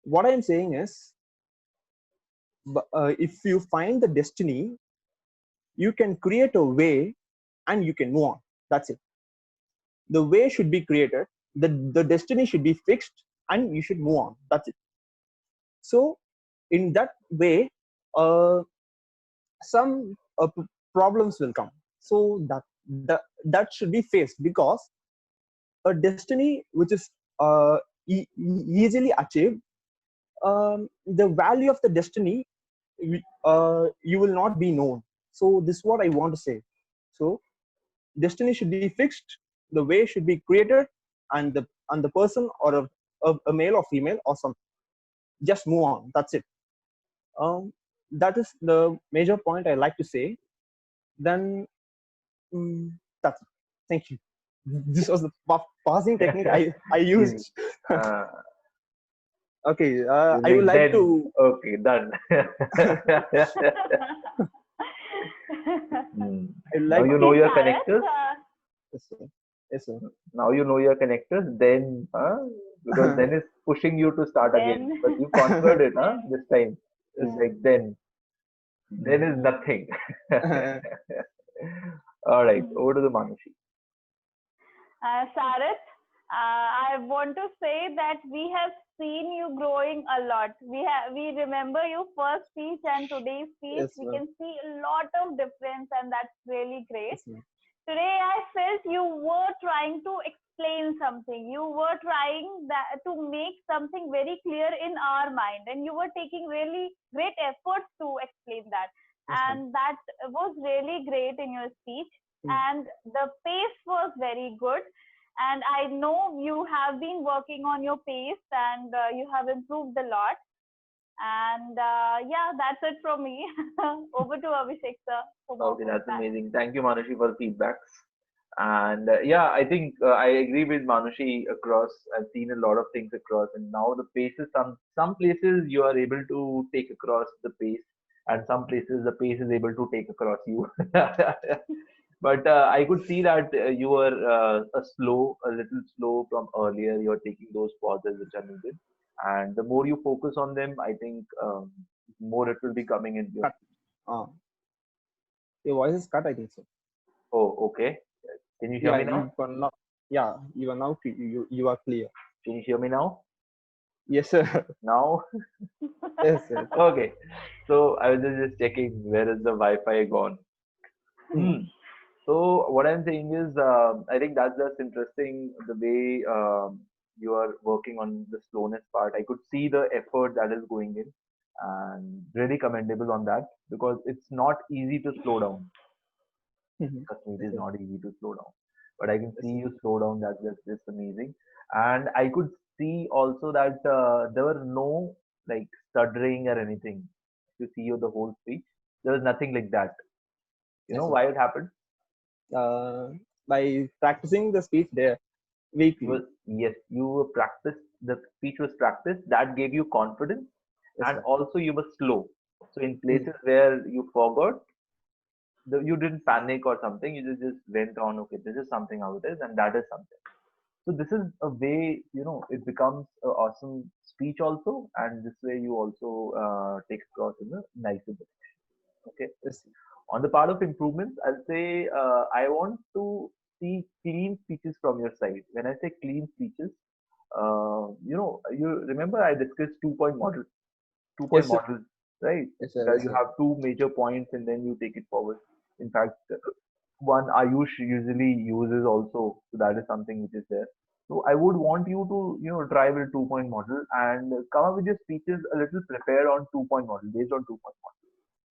What I'm saying is, if you find the destiny, you can create a way and you can move on. That's it. The way should be created, the destiny should be fixed, and you should move on. That's it. So in that way, some problems will come. So that should be faced, because a destiny which is easily achieved, the value of the destiny, you will not be known. So this is what I want to say. So destiny should be fixed, the way should be created, and the person, or a male or female or something, just move on. That's it. That is the major point I like to say. Then that's it. Thank you. This was the pausing technique I used. Okay, I would like to. Okay, done. Now you know your connectors. Yes, sir. Yes, sir. Now you know your connectors. Then, because then it's pushing you to start again. But you conquered it, this time. It's like then is nothing. All right, over to the Manushi. Sarath, I want to say that we have seen you growing a lot. We remember your first speech and today's speech. Yes, we ma'am. can see a lot of difference, and that's really great. Yes, ma'am. Today I felt you were trying to explain something. You were trying to make something very clear in our mind, and you were taking really great efforts to explain that. Yes, ma'am. And that was really great in your speech. And the pace was very good. And I know you have been working on your pace, and you have improved a lot. And yeah, that's it from me. Over to Abhishek sir. Okay, that's amazing. Thank you, Manushi, for the feedbacks. And yeah, I think I agree with Manushi across. I've seen a lot of things across, and now the pace is some places you are able to take across the pace, and some places the pace is able to take across you. But I could see that you were a little slow from earlier. You're taking those pauses which are needed, and the more you focus on them, I think more it will be coming in. Cut. Your voice is cut, I think so. Oh, okay. Can you hear me now? You are now. You are clear. Can you hear me now? Yes, sir. Now? Yes, sir. Okay. So I was just checking where is the Wi-Fi gone. So what I'm saying is, I think that's interesting the way you are working on the slowness part. I could see the effort that is going in, and really commendable on that, because it's not easy to slow down. Trust me, it is not easy to slow down. But I can see you slow down. That's just amazing. And I could see also that there were no like stuttering or anything. You see the whole speech. There was nothing like that. You know why it happened? By practicing the speech there weekly. Yes, you practiced. The speech was practiced. That gave you confidence, and also you were slow. So in places where you forgot, you didn't panic or something. You just went on. Okay, this is something how it is, and that is something. So this is a way, it becomes an awesome speech also, and this way you also take across in a nicer direction. Okay. On the part of improvements, I'll say I want to see clean speeches from your side. When I say clean speeches, you remember I discussed 2-point model. 2-point model, right? Yes, You have 2 major points and then you take it forward. In fact, one Ayush usually uses also, so that is something which is there. So I would want you to try with 2-point model and come up with your speeches a little prepared on 2-point model, based on 2-point model.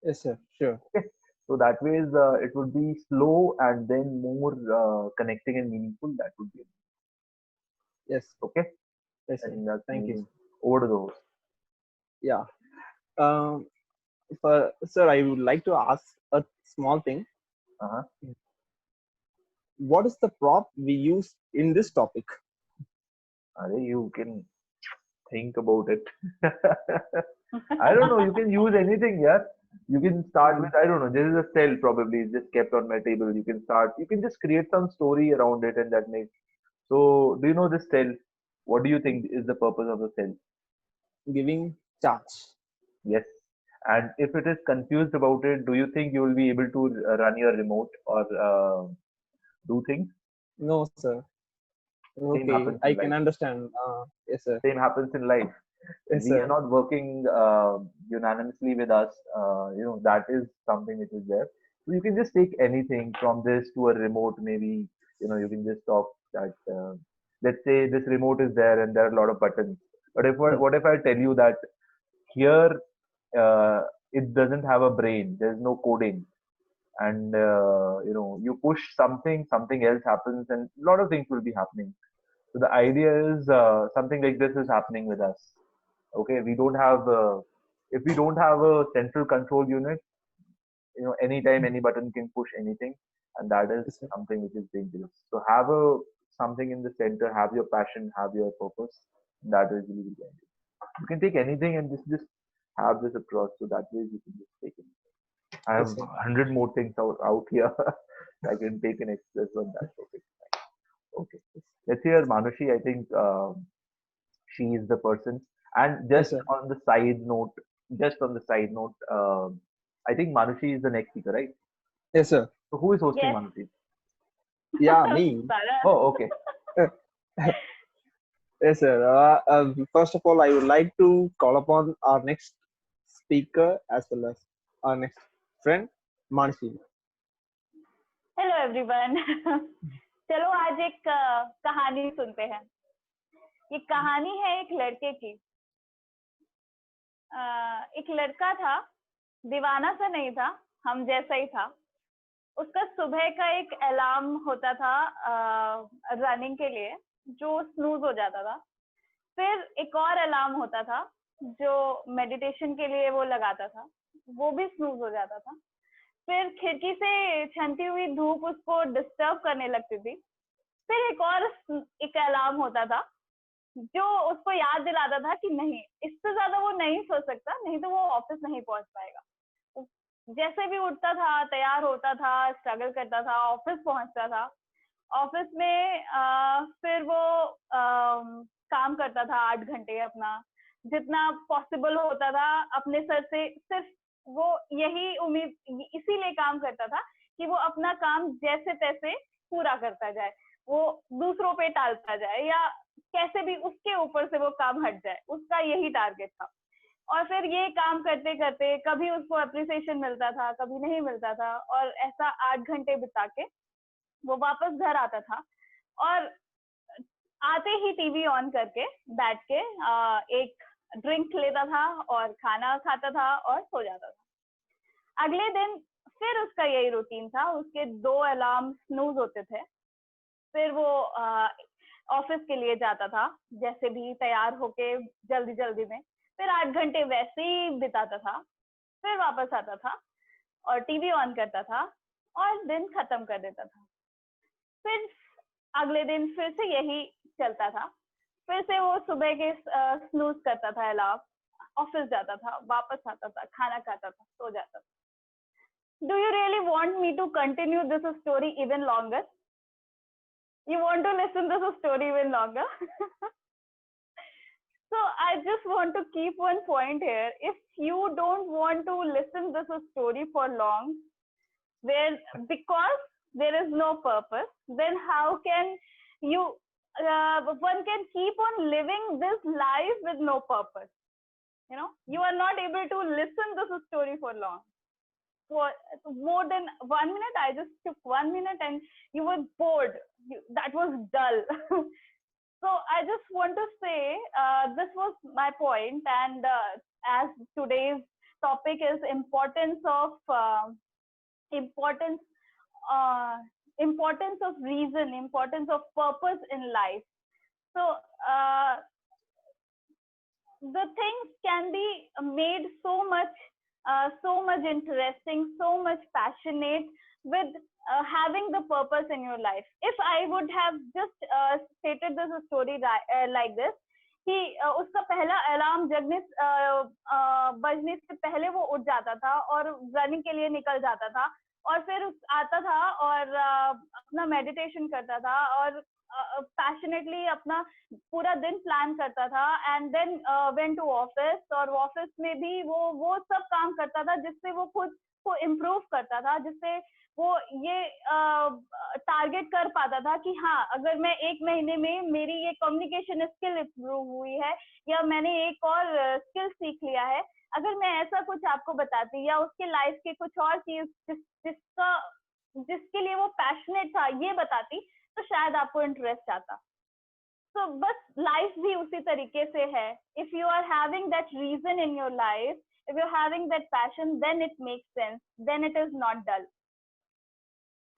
Yes, sir. Sure. Okay. So that way it would be slow and then more connecting and meaningful. That would be. Yes. Okay. Yes, I think that's thank you. Over to the host. Yeah. Sir, I would like to ask a small thing. What is the prop we use in this topic? You can think about it. I don't know. You can use anything, yeah. You can start with, I don't know, this is a cell probably, it's just kept on my table. You can start, you can just create some story around it and that makes. So, do you know this cell? What do you think is the purpose of the cell? Giving charge. Yes. And if it is confused about it, do you think you will be able to run your remote or do things? No, sir. Same Okay, happens I in can life. understand. Yes, sir. Same happens in life. Yes, We are sir. not working unanimously with us. That is something which is there. So you can just take anything from this to a remote. Maybe you can just talk that. Let's say this remote is there and there are a lot of buttons. But what if I tell you that here it doesn't have a brain. There's no coding, and you push something, something else happens, and a lot of things will be happening. So the idea is something like this is happening with us. Okay, we don't have if we don't have a central control unit, anytime any button can push anything, and that is Yes, sir. something which is dangerous. So have a something in the center, have your passion, have your purpose. That is really dangerous. You can take anything and just have this across, so that way you can just take it. I have Yes, sir. 100 more things out here. I can take an express on that. Okay. Let's hear Manushi. I think she is the person. And Yes, just sir. on the side note, I think Manushi is the next speaker, right? Yes, sir. So who is hosting Yes. Manushi? Yeah, me. Bharat. Oh, okay. Yes, sir. First of all, I would like to call upon our next speaker as well as our next friend, Mansi. Hello everyone चलो आज एक कहानी सुनते हैं. ये कहानी है एक लड़के की. एक लड़का था, दीवाना सा नहीं था, हम जैसा ही था. उसका सुबह का एक अलार्म होता था रनिंग के लिए, जो स्नूज हो जाता था. फिर एक और अलार्म होता था जो मेडिटेशन के लिए वो लगाता था, वो भी स्नूज हो जाता था. फिर खिड़की से छनती हुई धूप उसको डिस्टर्ब करने लगती थी. फिर एक अलार्म होता था जो उसको याद दिलाता था कि नहीं, इससे ज्यादा वो नहीं सो सकता, नहीं तो वो ऑफिस नहीं पहुंच पाएगा. जैसे भी उठता था, तैयार होता था, स्ट्रगल करता था, ऑफिस पहुंचता था. ऑफिस में फिर वो काम करता था 8 घंटे अपना, जितना पॉसिबल होता था अपने सर से. सिर्फ वो यही उम्मीद, इसीलिए काम करता था कि वो अपना काम जैसे तैसे पूरा करता जाए, वो दूसरों पे टालता जाए या कैसे भी उसके ऊपर से वो काम हट जाए. उसका यही टारगेट था. और फिर ये काम करते करते कभी उसको अप्रिसिएशन मिलता था, कभी नहीं मिलता था, और ऐसा 8 घंटे बिता के वो वापस घर आता था. और आते ही टीवी ऑन करके बैठ के एक ड्रिंक लेता था और खाना खाता था और सो जाता था. अगले दिन फिर उसका यही रूटीन था. उसके 2 अलार्म स्नूज होते थे. फिर वो ऑफिस के लिए जाता था, जैसे भी तैयार होके जल्दी जल्दी में. फिर 8 घंटे वैसे ही बिताता था. फिर वापस आता था और टीवी ऑन करता था और दिन खत्म कर देता था. फिर अगले दिन फिर से यही चलता था. फिर से वो सुबह के स्नूज करता था अलार्म, ऑफिस जाता था, वापस आता था, खाना खाता था, सो जाता था. Do you really want me to continue this story even longer? You want to listen to this story even longer? So I just want to keep one point here. If you don't want to listen to this story for long, then because there is no purpose, then how can you one can keep on living this life with no purpose? You are not able to listen to this story for long. For more than 1 minute, I just took 1 minute and you were bored. That was dull. So I just want to say this was my point, and as today's topic is importance of reason, importance of purpose in life. So the things can be made so much interesting, so much passionate with having the purpose in your life. If I would have just stated this story like this, कि उसका पहला alarm बजने से पहले वो उठ जाता था और रनिंग के लिए निकल जाता था, और फिर आता था और अपना मेडिटेशन करता था और पैशनेटली अपना पूरा दिन प्लान करता था, and then went to office, और ऑफिस में भी वो सब काम करता था जिससे वो खुद को इम्प्रूव करता था, जिससे वो ये टारगेट कर पाता था कि हाँ, अगर मैं 1 महीने में मेरी ये कम्युनिकेशन स्किल इम्प्रूव हुई है या मैंने एक और स्किल सीख लिया है, अगर मैं ऐसा कुछ आपको बताती या उसके लाइफ के कुछ और चीज जिसके लिए वो पैशनेट था ये बताती, तो शायद आपको इंटरेस्ट आता। तो बस लाइफ भी उसी तरीके से है। If you are having that reason in your life, if you're having that passion, then it makes sense, then it is not dull.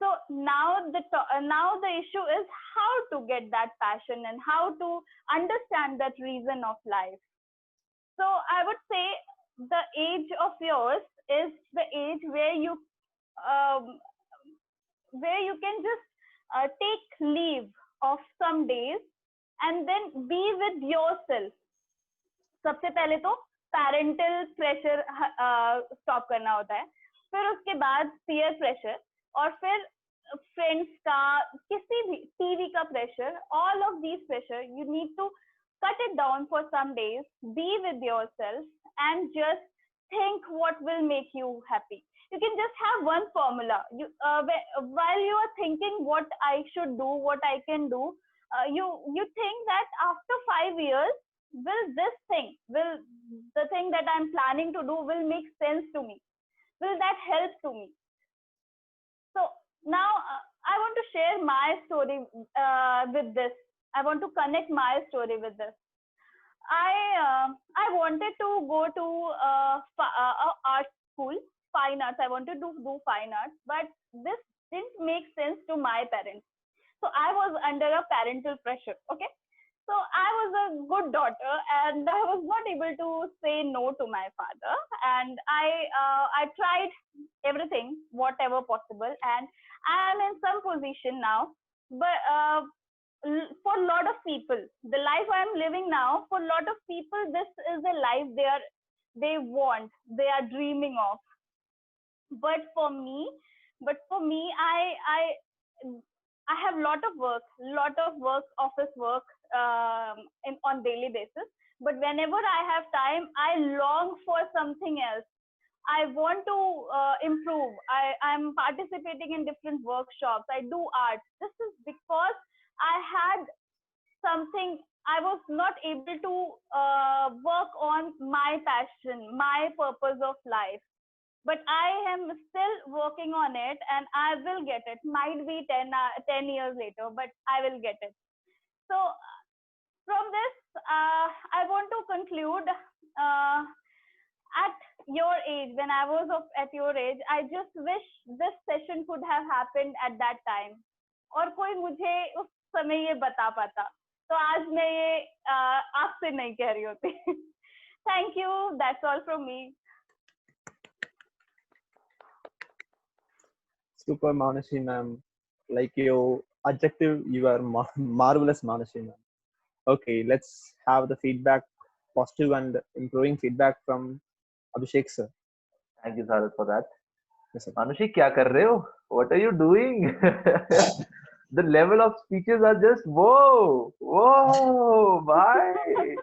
So now the issue is how to get that passion and how to understand that reason of life. So I would say the age of yours is the age where you can just take leave of some days and then be with yourself. सबसे पहले तो parental pressure stop करना होता है, फिर उसके बाद peer pressure, और फिर फ्रेंड्स का, किसी भी टीवी का pressure, all of these pressure you need to cut it down for some days, be with yourself and just think what will make you happy. You can just have one formula. While you are thinking what I should do, what I can do, you think that after 5 years, will the thing that I'm planning to do will make sense to me? Will that help to me? So now I want to share my story with this. I want to connect my story with this. I wanted to go to art school, fine arts. I wanted to do fine arts, but this didn't make sense to my parents. So I was under a parental pressure. Okay. So I was a good daughter and I was not able to say no to my father, and I tried everything, whatever possible, and I am in some position now. But for a lot of people, the life I am living now, for a lot of people, this is a life they want, they are dreaming of. But for me, I have lot of work, office work on daily basis. But whenever I have time, I long for something else. I want to improve. I'm participating in different workshops. I do art. This is because I had something. I was not able to work on my passion, my purpose of life. But I am still working on it, and I will get it. Might be 10 years later, but I will get it. So from this, I want to conclude. At your age, when I was at your age, I just wish this session could have happened at that time. और कोई मुझे उस समय ये बता पाता, तो आज मैं ये आपसे नहीं कह रही होती. Thank you. That's all from me. Super, Manashi ma'am. Like your adjective, you are marvelous, Manashi ma'am. Okay, let's have the feedback, positive and improving feedback from Abhishek sir. Thank you, Sarat, for that. Yes, sir. Manushi, क्या कर रहे हो? What are you doing? The level of speeches are just whoa, bye.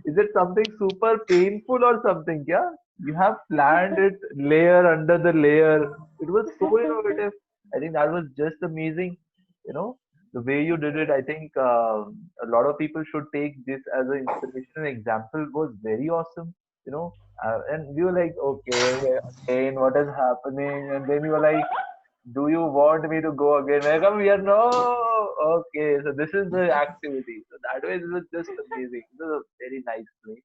Is it something super painful or something? Yeah, you have planned it layer under the layer. It was so innovative. I think that was just amazing. You know, the way you did it. I think a lot of people should take this as an inspiration. Example was very awesome. You know, and we were like, okay, again, what is happening? And then you were like, do you want me to go again? I come here, no. Okay, so this is the activity. So that way, it was just amazing. It was a very nice play.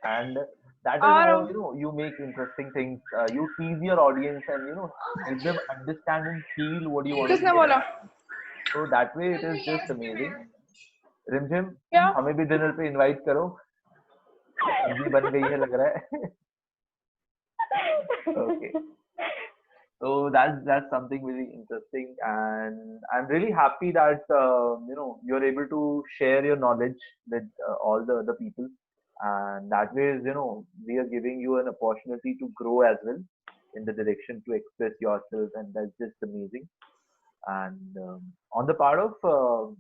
And that is how, you know, you make interesting things. You tease your audience and, you know, make them understand and feel what you want to say. So that way, it is just amazing. Rimjim, हमें भी dinner पे invite करो. सब्जी बन गई है लग रहा है. Okay. So that's something really interesting, and I'm really happy that you're able to share your knowledge with all the other people, and that way, we are giving you an opportunity to grow as well in the direction to express yourself, and that's just amazing. And on the part of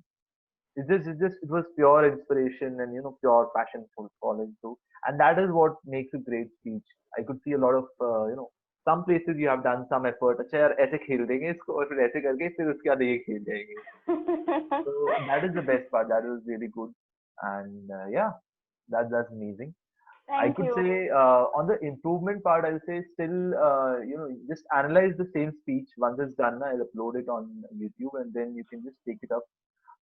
it was pure inspiration and pure passion for following through, and that is what makes a great speech. I could see a lot of some places you have done some effort. अच्छा यार ऐसे खेल देंगे इसको और फिर ऐसे करके फिर उसके बाद ये खेल जाएंगे. So that is the best part. That was really good, and yeah, that's amazing. I Thank could you. say on the improvement part, I'll say still, just analyze the same speech. Once it's done, I'll upload it on YouTube, and then you can just take it up.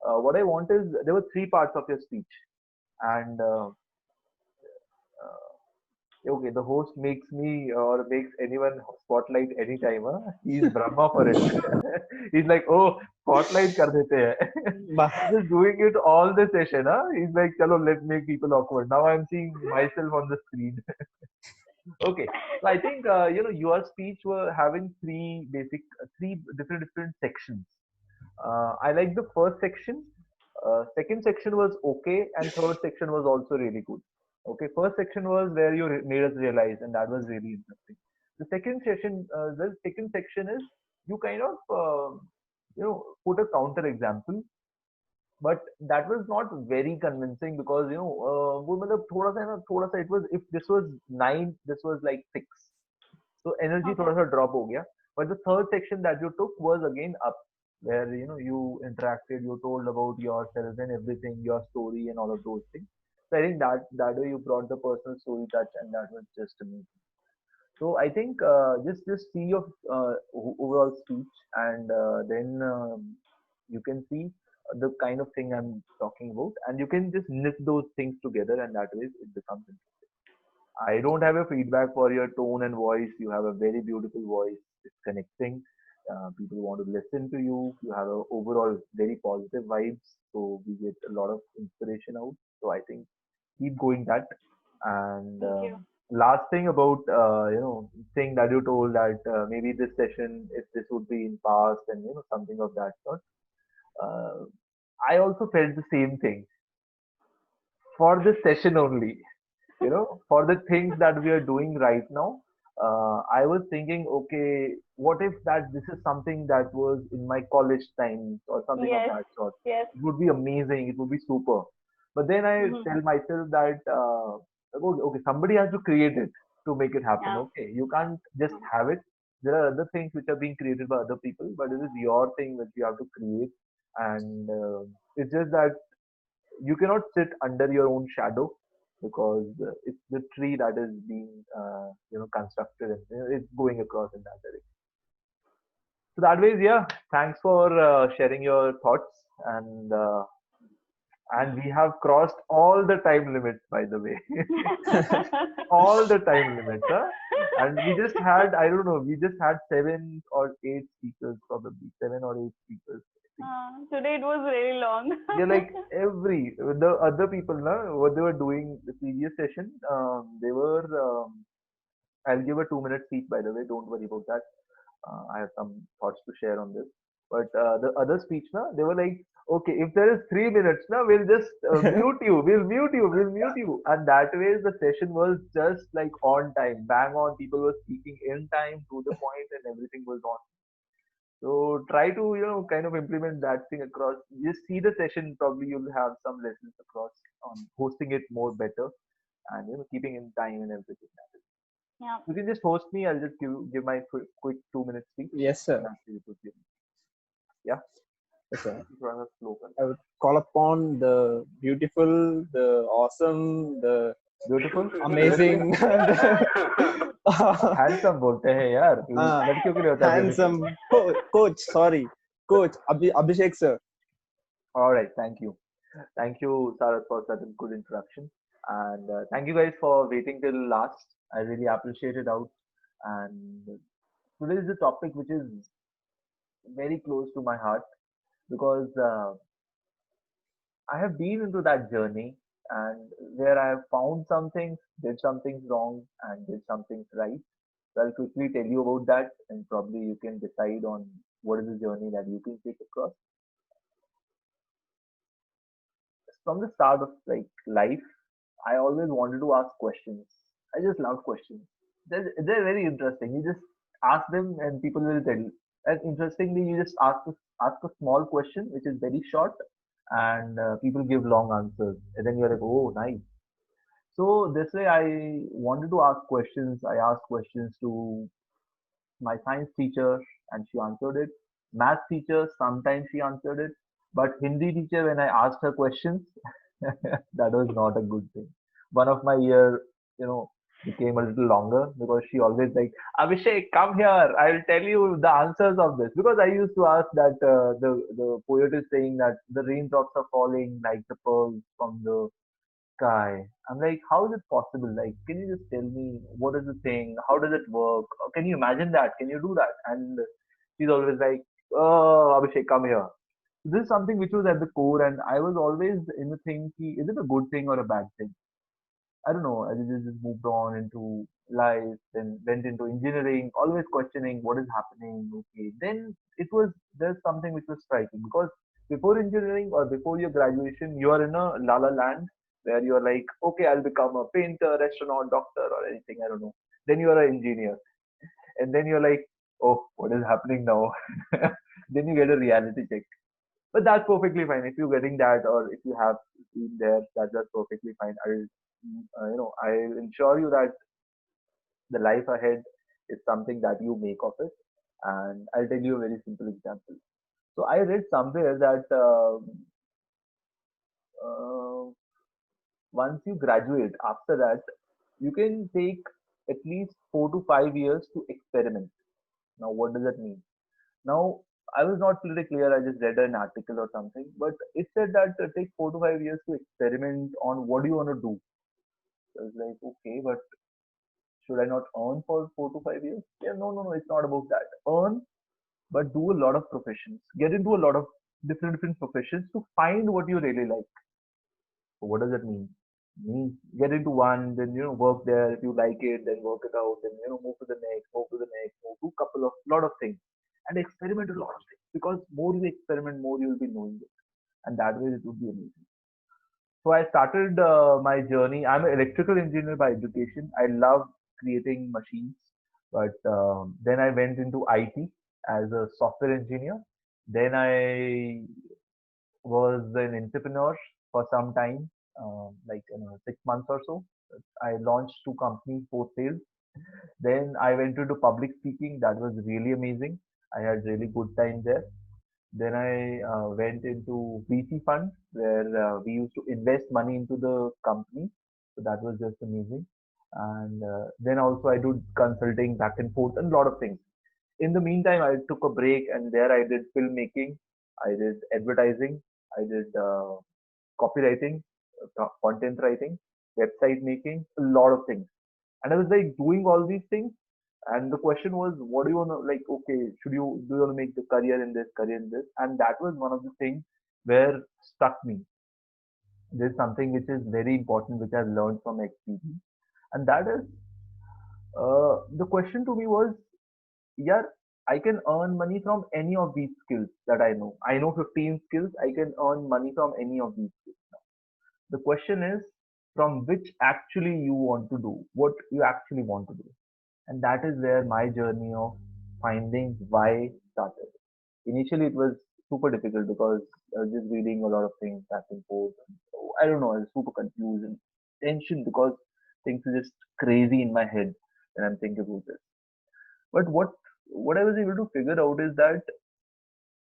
What I want is there were three parts of your speech, and okay, the host makes me or makes anyone spotlight anytime. Huh? He's Brahma for it. He's like, oh, spotlight kar dete hai. Just doing it all the session. Huh? He's like, chalo, let's make people awkward. Now I'm seeing myself on the screen. Okay, so I think your speech were having three different sections. I like the first section. Second section was okay, and third section was also really good. Okay, first section was where you made us realize, and that was really interesting. The second section is you kind of put a counter example, but that was not very convincing because वो मतलब थोड़ा सा it was, if this was 9, this was like 6, so energy Okay. थोड़ा सा drop हो गया. But the third section that you took was again up, where you interacted, you told about yourself and everything, your story and all of those things. So I think that way you brought the personal story touch, and that was just amazing. So I think just see your overall speech, and then you can see the kind of thing I'm talking about, and you can just knit those things together, and that way it becomes interesting. I don't have a feedback for your tone and voice. You have a very beautiful voice. It's connecting. People want to listen to you. You have a overall very positive vibes. So we get a lot of inspiration out. So I think keep going that. And Thank you. last thing about thing that you told that maybe this session, if this would be in past and something of that sort. Uh, I also felt the same thing for this session only. For the things that we are doing right now, I was thinking, okay, what if that this is something that was in my college times or something of Yes. that sort? Yes. It would be amazing. It would be super. But then I Mhm. tell myself that, okay, somebody has to create it to make it happen. Yeah. Okay, you can't just have it. There are other things which are being created by other people, but it is your thing that you have to create. And it's just that you cannot sit under your own shadow because it's the tree that is being constructed, and it's going across in that direction. So that way, yeah, thanks for sharing your thoughts, and we have crossed all the time limits, by the way. All the time limits, huh? And we just had, I don't know, we just had 7 or 8 speakers, probably 7 or 8 speakers. Today it was really long. Yeah, like the other people, na, what they were doing the previous session, they were. I'll give a 2-minute speech, by the way. Don't worry about that. I have some thoughts to share on this. But the other speech, na, they were like, okay, if there is 3 minutes, na, we'll just mute you. We'll mute you. We'll mute you. And that way, the session was just like on time, bang on. People were speaking in time, to the point, and everything was on. So try to kind of implement that thing across. Just see the session. Probably you'll have some lessons across on hosting it more better, and keeping in time and everything. Yeah. You can just host me. I'll just give my quick 2-minute speech. Yes, sir. Yeah. Yes, sir. Rather slow. I would call upon the beautiful, the awesome, the Beautiful, amazing, handsome बोलते हैं यार. लड़कियों के लिए होता है beautiful. handsome coach. Sorry, coach Abhishek sir. All right, thank you, Sarath, for such a good introduction, and thank you guys for waiting till last. I really appreciate it out. And today is a topic which is very close to my heart because I have been into that journey, and where I have found some things, did some things wrong, and did some things right. So I'll quickly tell you about that, and probably you can decide on what is the journey that you can take across. From the start of like life, I always wanted to ask questions. I just love questions. They're very interesting. You just ask them and people will tell you. And interestingly, you just ask a small question which is very short, and people give long answers. And then you're like, oh, nice. So this way, I wanted to ask questions. I asked questions to my science teacher, and she answered it. Math teacher, sometimes she answered it. But Hindi teacher, when I asked her questions, that was not a good thing. One of my ear, became a little longer because she always like, Abhishek, come here. I will tell you the answers of this. Because I used to ask that the poet is saying that the raindrops are falling like the pearls from the sky. I'm like, how is it possible? Like, can you just tell me what is the thing? How does it work? Can you imagine that? Can you do that? And she's always like, oh, Abhishek, come here. This is something which was at the core, and I was always in the thing, is it a good thing or a bad thing? I don't know. I just moved on into life, then went into engineering, always questioning what is happening. Okay. Then there's something which was striking because before engineering or before your graduation, you are in a la la land where you're like, okay, I'll become a painter, astronaut, doctor, or anything. I don't know. Then you are an engineer. And then you're like, oh, what is happening now? Then you get a reality check. But that's perfectly fine. If you're getting that or if you have been there, that's perfectly fine. I'll ensure you that the life ahead is something that you make of it. And I'll tell you a very simple example. So I read somewhere that uh, once you graduate, after that, you can take at least 4 to 5 years to experiment. Now, what does that mean? Now, I was not pretty clear. I just read an article or something, but it said that it takes 4 to 5 years to experiment on what do you want to do. So I was like, okay, but should I not earn for 4 to 5 years? Yeah, no, it's not about that. Earn, but do a lot of professions. Get into a lot of different professions to find what you really like. So what does that mean? Means get into one, then work there. If you like it, then work it out. Then move to the next, move to the next, move to lot of things, and experiment a lot of things. Because more you experiment, more you will be knowing it, and that way it would be amazing. So I started my journey. I'm an electrical engineer by education. I love creating machines, but then I went into IT as a software engineer. Then I was an entrepreneur for some time, like 6 months or so. I launched two companies post sales. Then I went into public speaking. That was really amazing. I had really good time there. Then I went into VC fund where we used to invest money into the company. So that was just amazing. And then also I do consulting back and forth and a lot of things. In the meantime, I took a break and there I did filmmaking, I did advertising, I did copywriting, content writing, website making, a lot of things. And I was like doing all these things. And the question was, what do you want to like? Okay, do you want to make the career in this, career in this? And that was one of the things where stuck me. There's something which is very important, which I've learned from experience, and that is the question to me was, yeah, I can earn money from any of these skills that I know. I know 15 skills. I can earn money from any of these skills. The question is from which actually you want to do, what you actually want to do. And that is where my journey of finding why started. Initially, it was super difficult because I was just reading a lot of things back and forth. I don't know, I was super confused and tension because things are just crazy in my head when I'm thinking about this. But what I was able to figure out is that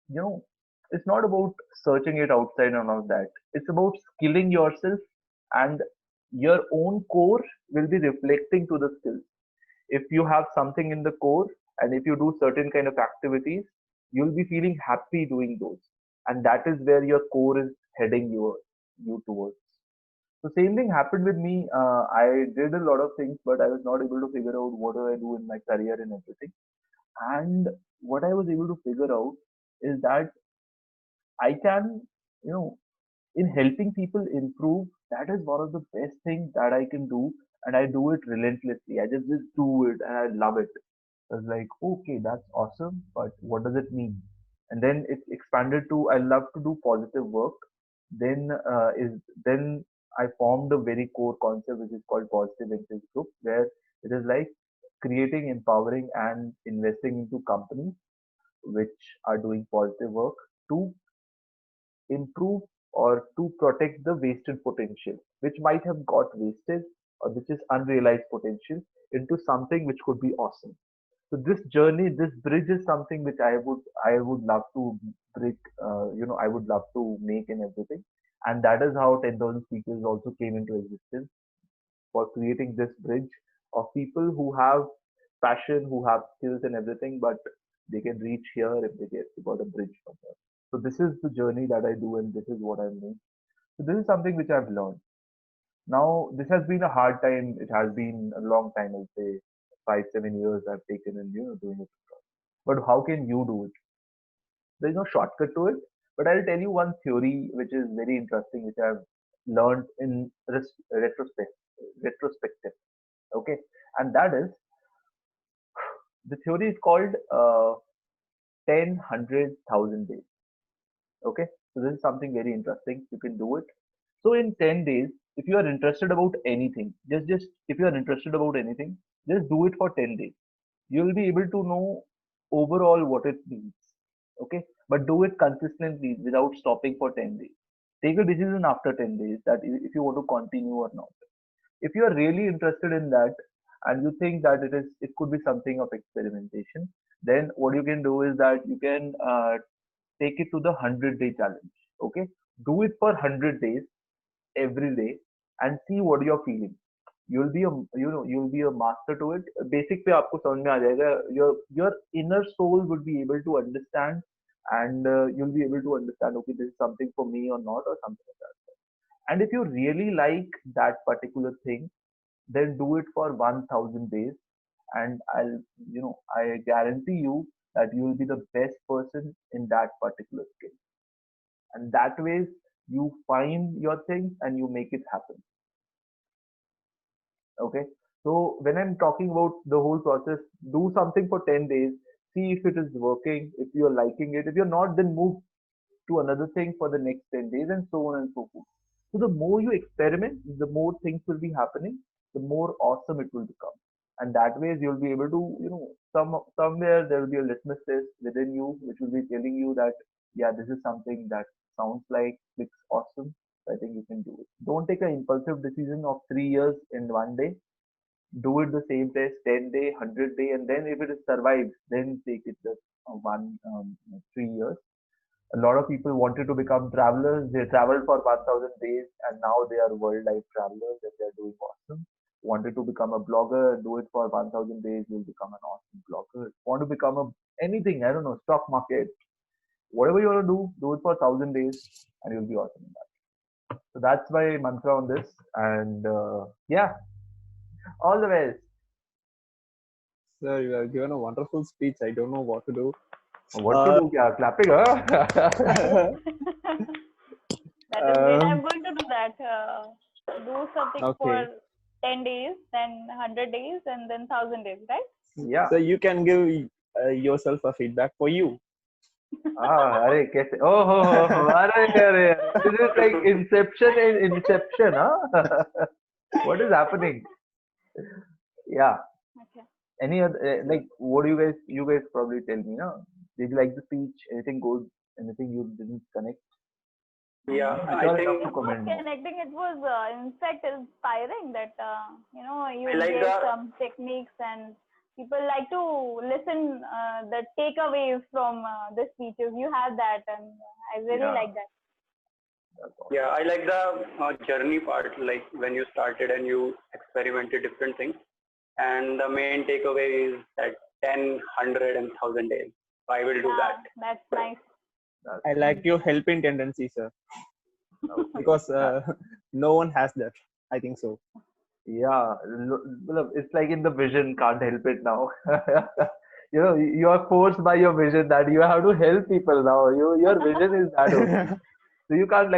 you know, it's not about searching it outside and all of that. It's about skilling yourself, and your own core will be reflecting to the skills. If you have something in the core and if you do certain kind of activities, you'll be feeling happy doing those. And that is where your core is heading you towards. So same thing happened with me. I did a lot of things, but I was not able to figure out what do I do in my career and everything. And what I was able to figure out is that I can, in helping people improve, that is one of the best things that I can do. and I do it relentlessly. I just do it and I love it. I was like, okay, that's awesome, but what does it mean? And then it expanded to I love to do positive work. Then then I formed a very core concept which is called Positive Interest Group, where it is like creating, empowering, and investing into companies which are doing positive work to improve or to protect the wasted potential, which might have got wasted or which is unrealized potential into something which could be awesome. So this journey, this bridge is something which I would love to break. I would love to make and everything, and that is how 10,000 speakers also came into existence for creating this bridge of people who have passion, who have skills and everything, but they can reach here if they get got a bridge from there. So this is the journey that I do, and this is what I'm doing. So this is something which I've learned. Now this has been a hard time. It has been a long time. I'll say 5-7 years I've taken in doing it. But how can you do it? There's no shortcut to it. But I'll tell you one theory which is very interesting, which I've learned in retrospective. Okay, and that is the theory is called 10, 100,000 days. Okay, so this is something very interesting. You can do it. So in 10 days, if you are interested about anything, just if you are interested about anything, just do it for 10 days. You will be able to know overall what it means. Okay, but do it consistently without stopping for 10 days. Take a decision after 10 days that if you want to continue or not. If you are really interested in that and you think that it could be something of experimentation, then what you can do is that you can take it to the 100-day challenge. Okay, do it for 100 days every day and see what you're feeling. You'll be a master to it. Basic पे आपको समझ में आ जाएगा. Your inner soul would be able to understand, and you'll be able to understand, okay, this is something for me or not, or something like that. And if you really like that particular thing, then do it for 1,000 days, and I guarantee you that you will be the best person in that particular skill. And that way you find your thing and you make it happen. Okay, so when I'm talking about the whole process, do something for 10 days, see if it is working, if you're liking it. If you're not, then move to another thing for the next 10 days, and so on and so forth. So the more you experiment, the more things will be happening, the more awesome it will become. And that way you'll be able to, somewhere there will be a litmus test within you which will be telling you that, yeah, this is something that sounds like it's awesome. I think you can do it. Don't take an impulsive decision of 3 years in one day. Do it the same test 10 day, 100 day, and then if it survives, then take it just 3 years. A lot of people wanted to become travelers. They traveled for 1,000 days, and now they are world life travelers and they're doing awesome. Wanted to become a blogger, do it for 1,000 days, you'll become an awesome blogger. Want to become anything, I don't know, stock market, whatever you want to do it for 1,000 days, and you'll be awesome in that. So that's my mantra on this, and yeah, all the best. Sir, you have given a wonderful speech. I don't know what to do. What to do? Kya? Clapping, huh? That is great. I'm going to do that. Do something Okay. for 10 days, then 100 days, and then 1,000 days, right? Yeah. So you can give yourself a feedback for you. Arey, kaise? Oh, arey. This is like Inception and Inception, huh? What is happening? Yeah. Okay. Any other, what do you guys probably tell me, no? Did you like the speech? Anything good? Anything you didn't connect? Yeah, It's I all think enough to It was comment now. connecting. It was, in fact, inspiring that, you I like gave the- some techniques and people like to listen the takeaways from the speeches. You have that, and I really Yeah. like that. That's all. Yeah, I like the journey part, like when you started and you experimented different things. And the main takeaway is that 10, 100, and 1,000 days. I will do that. That's nice. I like your helping tendency, sir, because no one has that. I think so. Yeah, look, it's like in the vision, can't help it now. You are forced by your vision that you have to help people now. Your vision is that only. So you can't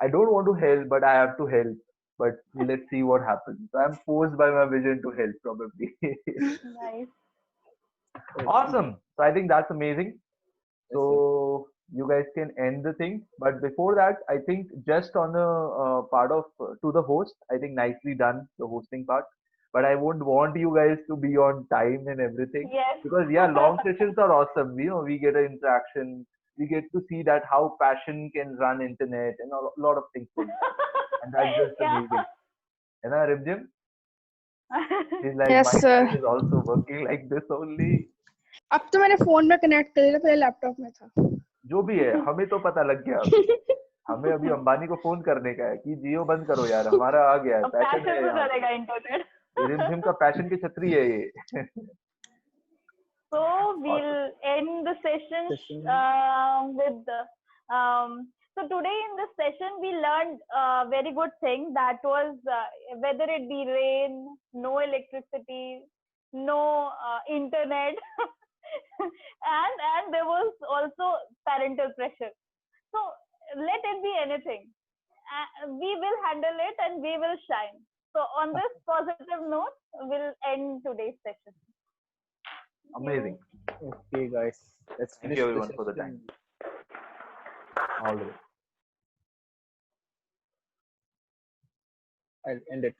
I don't want to help, but I have to help. But let's see what happens. So I'm forced by my vision to help, probably. Nice. Awesome. So I think that's amazing. Yes, So you guys can end the thing. But before that, I think just on the part of to the host, I think nicely done the hosting part. But I won't want you guys to be on time and everything Yes. because yeah, long sessions are awesome. We get an interaction. We get to see that how passion can run internet and a lot of things like that, and that's just Yeah. amazing. And Rimjim, she's like, Yes, my sir. phone is also working like this only. अब तो मैंने phone में connect कर लिया, पहले laptop में था. जो भी है, हमें तो पता लग गया अभी. हमें अभी अंबानी को फोन करने का है कि जियो बंद करो यार, हमारा आ गया है, अब पैशन passion है से यहाँ. चलेगा इंटरनेट. रिमझिम का पैशन की छतरी है ये. So we'll end the session with so today in this session we learned a very good thing, that was whether it be rain, no electricity, no internet, and there was also parental pressure. So let it be anything. We will handle it and we will shine. So on this positive note, we'll end today's session. Amazing. Okay, guys. Let's Thank finish you the everyone for the session. time. All the way. I'll end it.